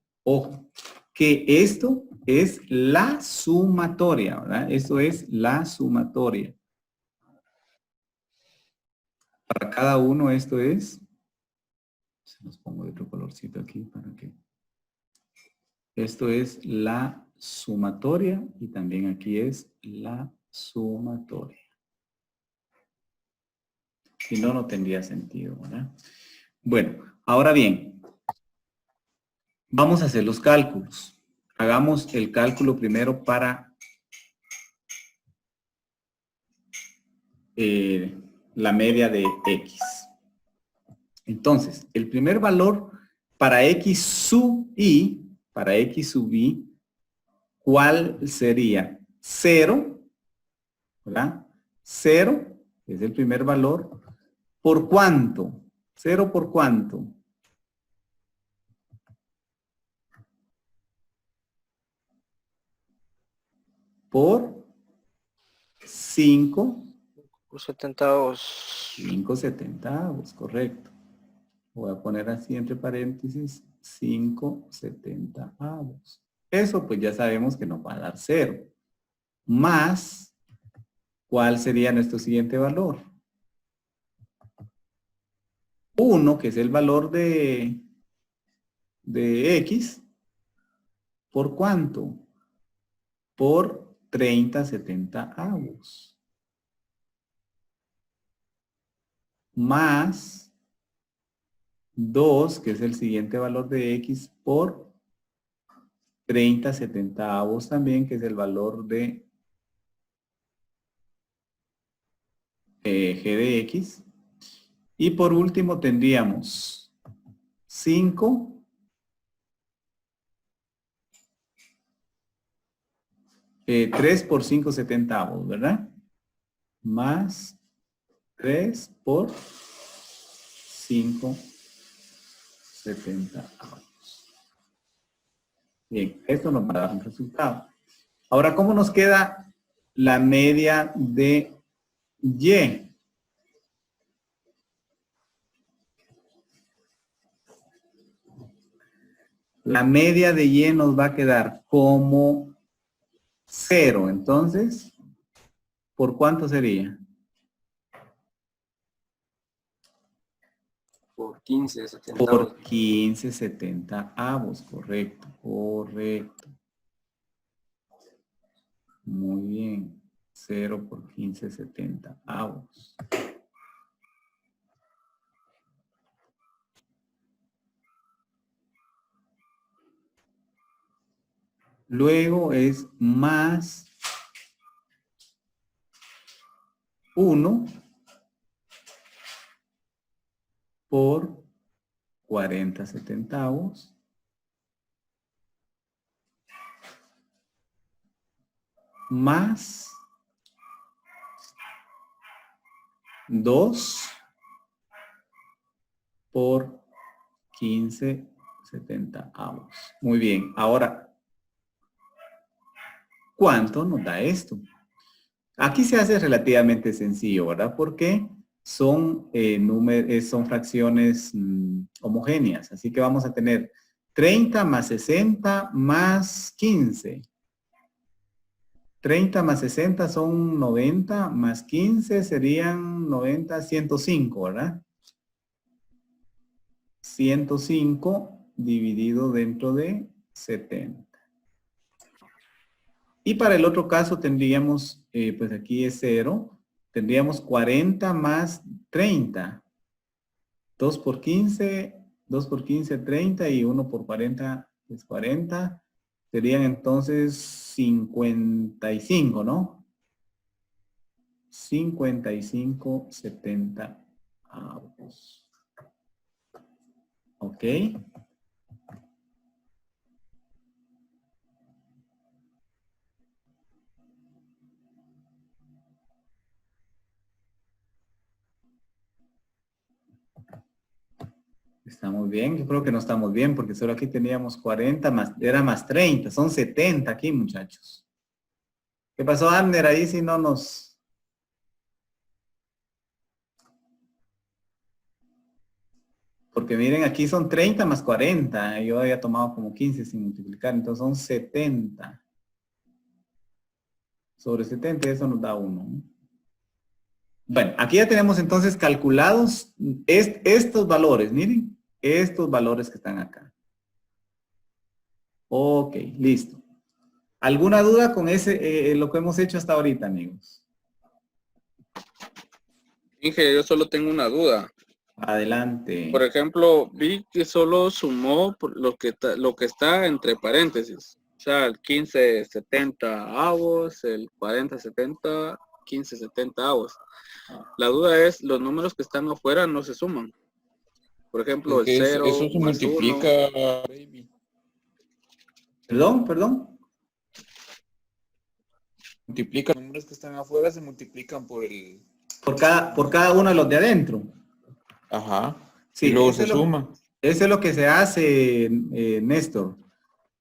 que esto es la sumatoria, ¿verdad? Esto es la sumatoria. Para cada uno esto es, se los pongo de otro colorcito aquí para que. Esto es la sumatoria y también aquí es la sumatoria. Si no, no tendría sentido, ¿verdad? Bueno, ahora bien, vamos a hacer los cálculos. Hagamos el cálculo primero para la media de X. Entonces, el primer valor para X sub i, ¿cuál sería? 0, ¿verdad? 0 es el primer valor. ¿Por cuánto? 0 por cuánto. Por 5. 70. 5 70avos, correcto. Voy a poner así entre paréntesis 5 70avos. Eso pues ya sabemos que nos va a dar 0. Más, ¿cuál sería nuestro siguiente valor? 1, que es el valor de X. ¿Por cuánto? Por 30 70avos. Más 2, que es el siguiente valor de X, por 30 70avos también, que es el valor de G de X. Y por último tendríamos 5 3 por 5 70avos, ¿verdad? Más 3 por 5 70avos. Bien, esto nos va a dar un resultado. Ahora, ¿cómo nos queda la media de Y? La media de Y nos va a quedar como 0. Entonces, ¿por cuánto sería? Por 15 70. Por 15 70avos, correcto, correcto. Muy bien. 0 por 15 70avos. Luego es más 1 por 40 centavos más 2 por 15 centavos. Muy bien. Ahora, ¿cuánto nos da esto? Aquí se hace relativamente sencillo, ¿verdad? Porque son, son fracciones homogéneas. Así que vamos a tener 30 más 60 más 15. 30 más 60 son 90, más 15 serían 90, 105, ¿verdad? 105 dividido dentro de 70. Y para el otro caso tendríamos, pues aquí es 0, tendríamos 40 más 30. 2 por 15, 30 y 1 por 40 es 40. Serían entonces 55, ¿no? 55 70avos. ¿Ok? Estamos bien, yo creo que no estamos bien porque solo aquí teníamos 40 más, era más 30, son 70 aquí, muchachos. ¿Qué pasó, Abner? Ahí si no nos... Porque miren, aquí son 30 más 40. Yo había tomado como 15 sin multiplicar, entonces son 70. Sobre 70 eso nos da 1. Bueno, aquí ya tenemos entonces calculados estos valores, miren, estos valores que están acá. Ok, listo. ¿Alguna duda con lo que hemos hecho hasta ahorita, amigos? Inge, yo solo tengo una duda. Adelante. Por ejemplo, vi que solo sumó por lo que está entre paréntesis. O sea, el 1570 avos, el 4070, 1570 avos. La duda es, los números que están afuera no se suman. Por ejemplo, el 0 Eso se más multiplica, 1. baby. Perdón. Multiplica, los números que están afuera se multiplican por el... Por cada uno de los de adentro. Ajá. Sí, Y luego eso se es suma. Eso es lo que se hace, Néstor.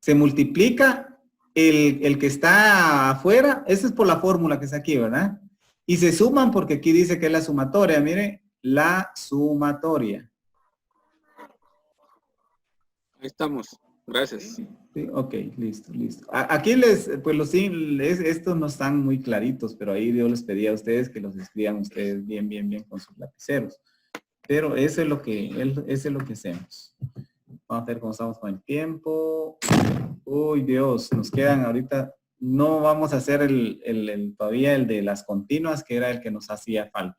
Se multiplica el que está afuera, eso es por la fórmula que está aquí, ¿verdad? Y se suman porque aquí dice que es la sumatoria, mire, la sumatoria. Ahí estamos. Gracias. Sí, ok, listo. Aquí estos no están muy claritos, pero ahí yo les pedí a ustedes que los escriban ustedes bien con sus lapiceros. Pero eso es lo que hacemos. Vamos a ver cómo estamos con el tiempo. Uy, Dios, nos quedan ahorita, no vamos a hacer todavía el de las continuas, que era el que nos hacía falta.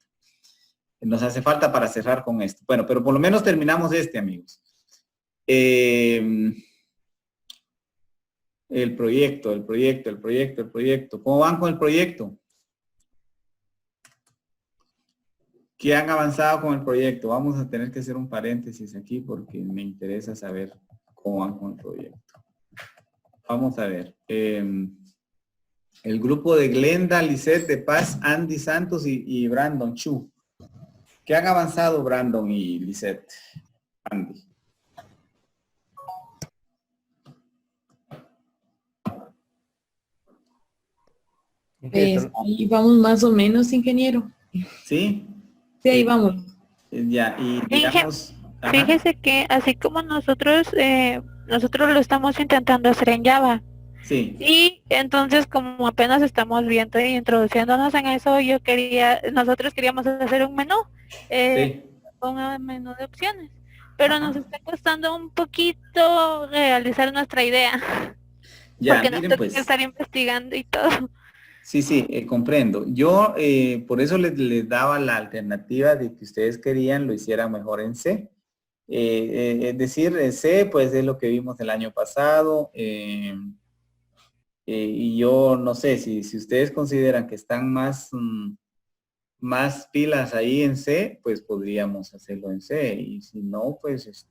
Nos hace falta para cerrar con esto. Bueno, pero por lo menos terminamos amigos. El proyecto. ¿Cómo van con el proyecto? ¿Qué han avanzado con el proyecto? Vamos a tener que hacer un paréntesis aquí porque me interesa saber cómo van con el proyecto. Vamos a ver. El grupo de Glenda, Lisette de Paz, Andy Santos y Brandon Chu. ¿Qué han avanzado Brandon y Lisette? Andy. Ahí vamos más o menos, ingeniero. ¿Sí? Sí, ahí vamos. Ya, y digamos... Ajá. Fíjese que así como nosotros lo estamos intentando hacer en Java. Sí. Y entonces como apenas estamos viendo y introduciéndonos en eso, nosotros queríamos hacer un menú, Sí. un menú de opciones. Pero nos está costando un poquito realizar nuestra idea. Ya, porque miren nosotros pues. que estar investigando y todo. Sí, comprendo. Yo por eso les daba la alternativa de que ustedes querían lo hicieran mejor en C. Es decir, en C pues es lo que vimos el año pasado. Y yo no sé, si ustedes consideran que están más pilas ahí en C, pues podríamos hacerlo en C. Y si no, pues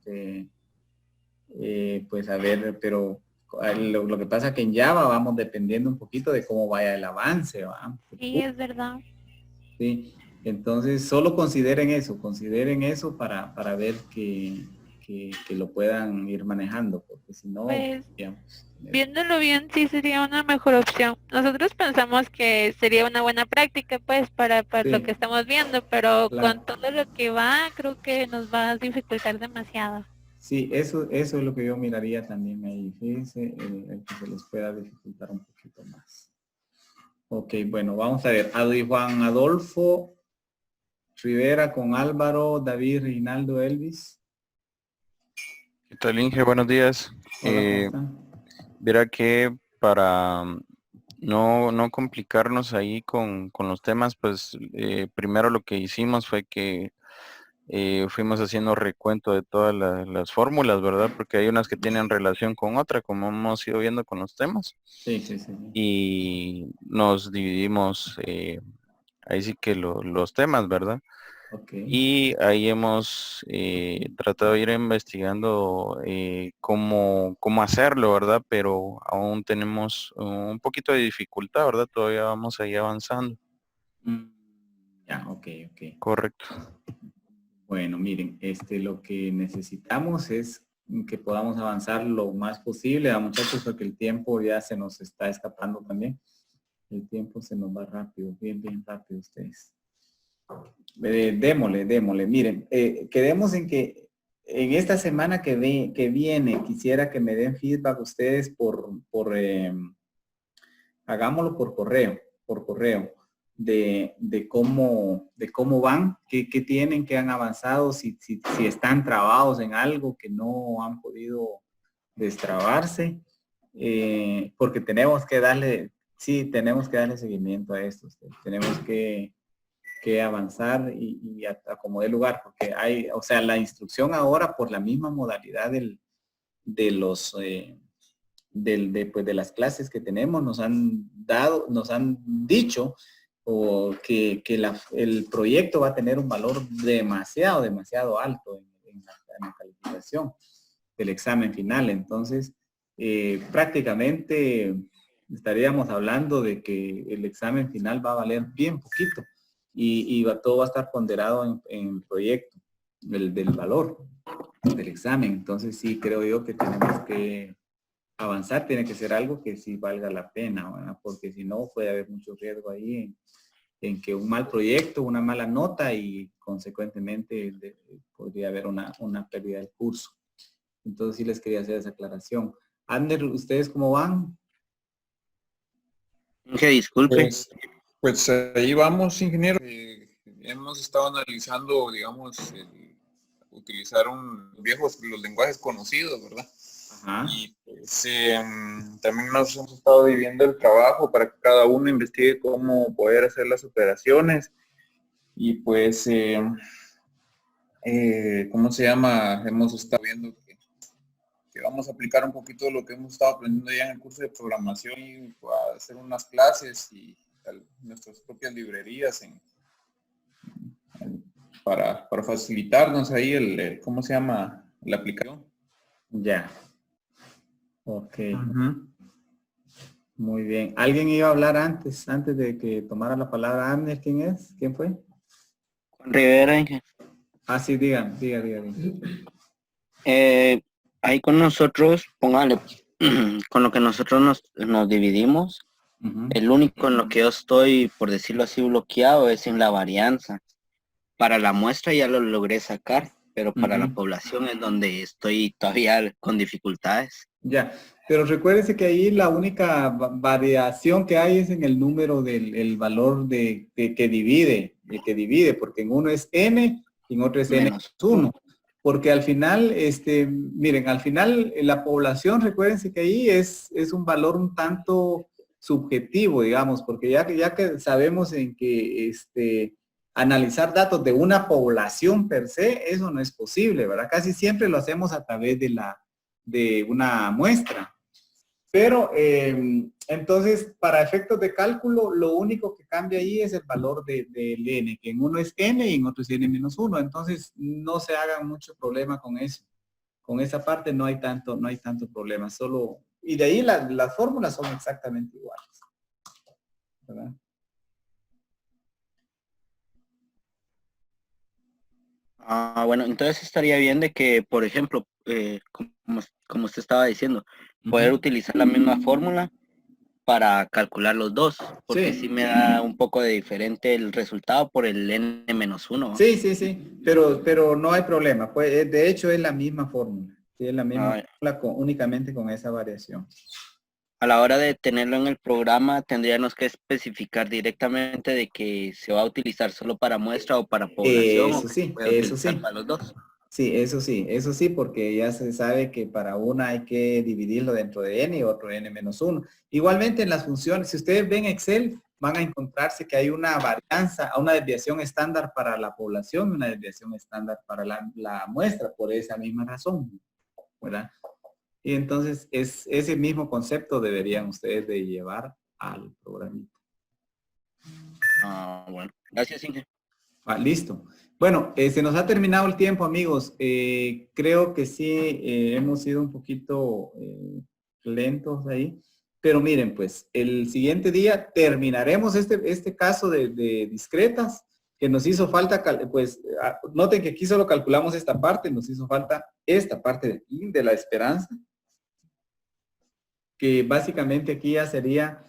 pues a ver, pero... Lo que pasa que en Java vamos dependiendo un poquito de cómo vaya el avance, ¿va? Sí, es verdad. Sí, entonces solo consideren eso para ver que lo puedan ir manejando, porque si no, Pues, digamos, viéndolo bien, sí sería una mejor opción. Nosotros pensamos que sería una buena práctica, pues, para Sí. lo que estamos viendo, pero Claro. con todo lo que va, creo que nos va a dificultar demasiado. Sí, eso es lo que yo miraría también ahí, fíjense, el que se les pueda dificultar un poquito más. Ok, bueno, vamos a ver. Juan Adolfo Rivera con Álvaro, David, Reinaldo, Elvis. ¿Qué tal, Inge? Buenos días. Hola, ¿cómo están? Verá que para no complicarnos ahí con los temas, pues primero lo que hicimos fue que fuimos haciendo recuento de todas las fórmulas, ¿verdad? Porque hay unas que tienen relación con otra, como hemos ido viendo con los temas. Sí. Y nos dividimos ahí sí que los temas, ¿verdad? Okay. Y ahí hemos tratado de ir investigando cómo hacerlo, ¿verdad? Pero aún tenemos un poquito de dificultad, ¿verdad? Todavía vamos ahí avanzando. Ya, ok. Correcto. Bueno, miren, lo que necesitamos es que podamos avanzar lo más posible, muchachos, porque el tiempo ya se nos está escapando también. El tiempo se nos va rápido, bien rápido ustedes. Démosle. Miren, quedemos en que en esta semana que viene quisiera que me den feedback ustedes hagámoslo por correo, de cómo van, qué tienen, qué han avanzado, si están trabados en algo que no han podido destrabarse, porque tenemos que darle seguimiento a esto, tenemos que avanzar y a como dé lugar, porque la instrucción ahora por la misma modalidad de las clases que tenemos nos han dicho que el proyecto va a tener un valor demasiado alto en la calificación del examen final. Entonces, prácticamente estaríamos hablando de que el examen final va a valer bien poquito y todo va a estar ponderado en el proyecto del valor del examen. Entonces, sí, creo yo que tenemos que avanzar, tiene que ser algo que sí valga la pena, ¿verdad? Porque si no puede haber mucho riesgo ahí en que un mal proyecto, una mala nota y consecuentemente podría haber una pérdida del curso. Entonces sí les quería hacer esa aclaración. Ander, ¿ustedes cómo van? Que disculpe. Pues ahí vamos, ingeniero. Hemos estado analizando, digamos, utilizar los lenguajes conocidos, ¿verdad? Ajá. Y pues, también nos hemos estado dividiendo el trabajo para que cada uno investigue cómo poder hacer las operaciones. Y pues, ¿cómo se llama? Hemos estado viendo que vamos a aplicar un poquito de lo que hemos estado aprendiendo ya en el curso de programación y a hacer unas clases y nuestras propias librerías para facilitarnos ahí ¿cómo se llama? La aplicación. Ya. Ok. Muy bien. ¿Alguien iba a hablar antes de que tomara la palabra Ander? ¿Quién es? ¿Quién fue? Juan Rivera, ingeniero. Ah, sí, diga. Ahí con nosotros, póngale, con lo que nosotros nos dividimos, el único en lo que yo estoy, por decirlo así, bloqueado es en la varianza. Para la muestra ya lo logré sacar, pero para la población es donde estoy todavía con dificultades. Ya, pero recuérdese que ahí la única variación que hay es en el número del valor que divide, porque en uno es n y en otro es n-1. Porque al final, miren, al final la población, recuérdense que ahí es un valor un tanto subjetivo, digamos, porque ya que sabemos en que analizar datos de una población per se, eso no es posible, ¿verdad? Casi siempre lo hacemos a través de una muestra. Pero entonces, para efectos de cálculo, lo único que cambia ahí es el valor del n, que en uno es n y en otro es n-1. Entonces, no se hagan mucho problema con eso. Con esa parte no hay tanto problema. Y de ahí las fórmulas son exactamente iguales, ¿verdad? Bueno, entonces estaría bien de que, por ejemplo, como usted estaba diciendo, poder utilizar la misma fórmula para calcular los dos, porque sí me da un poco de diferente el resultado por el n-1. Sí, pero no hay problema. Pues, de hecho, es la misma fórmula. Sí, es la misma fórmula únicamente con esa variación. A la hora de tenerlo en el programa, tendríamos que especificar directamente de que se va a utilizar solo para muestra o para población. Eso sí. Para los dos. Sí, eso sí, porque ya se sabe que para una hay que dividirlo dentro de n y otro n-1. Igualmente en las funciones, si ustedes ven Excel, van a encontrarse que hay una varianza, una desviación estándar para la población y una desviación estándar para la muestra, por esa misma razón, ¿verdad? Y entonces ese mismo concepto deberían ustedes de llevar al programita. Bueno, gracias, Inge. Listo. Bueno, se nos ha terminado el tiempo, amigos. Creo que sí hemos sido un poquito lentos ahí. Pero miren, pues, el siguiente día terminaremos este caso de discretas que nos hizo falta, pues noten que aquí solo calculamos esta parte, nos hizo falta esta parte de aquí, de la esperanza, que básicamente aquí ya sería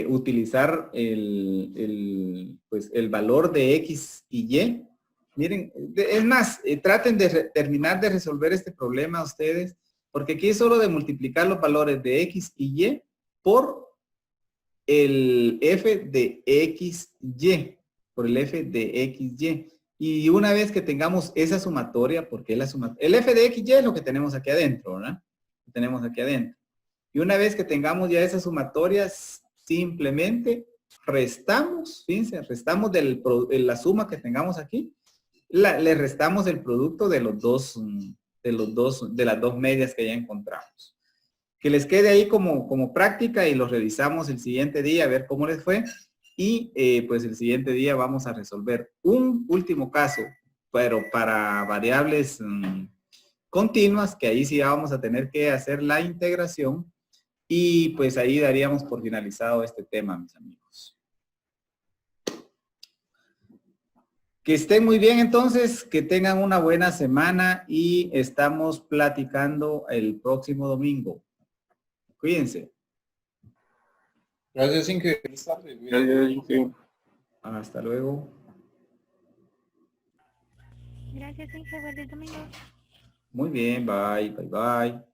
utilizar pues, el valor de X y Y. Miren, es más, traten de terminar de resolver este problema ustedes, porque aquí es solo de multiplicar los valores de X y Y por el F de XY, por el F de XY. Y una vez que tengamos esa sumatoria, porque la el F de XY es lo que tenemos aquí adentro, ¿verdad? Lo tenemos aquí adentro. Y una vez que tengamos ya esas sumatorias, simplemente restamos, fíjense, restamos de la suma que tengamos aquí, le restamos el producto de de las dos medias que ya encontramos. Que les quede ahí como práctica y los revisamos el siguiente día a ver cómo les fue. Y pues el siguiente día vamos a resolver un último caso, pero para variables continuas, que ahí sí vamos a tener que hacer la integración. Y pues ahí daríamos por finalizado este tema, mis amigos. Que estén muy bien entonces, que tengan una buena semana y estamos platicando el próximo domingo. Cuídense. Gracias, Inge. Feliz tarde. Gracias, Inge. Hasta luego. Gracias, Inge. Buen domingo. Muy bien, bye, bye, bye.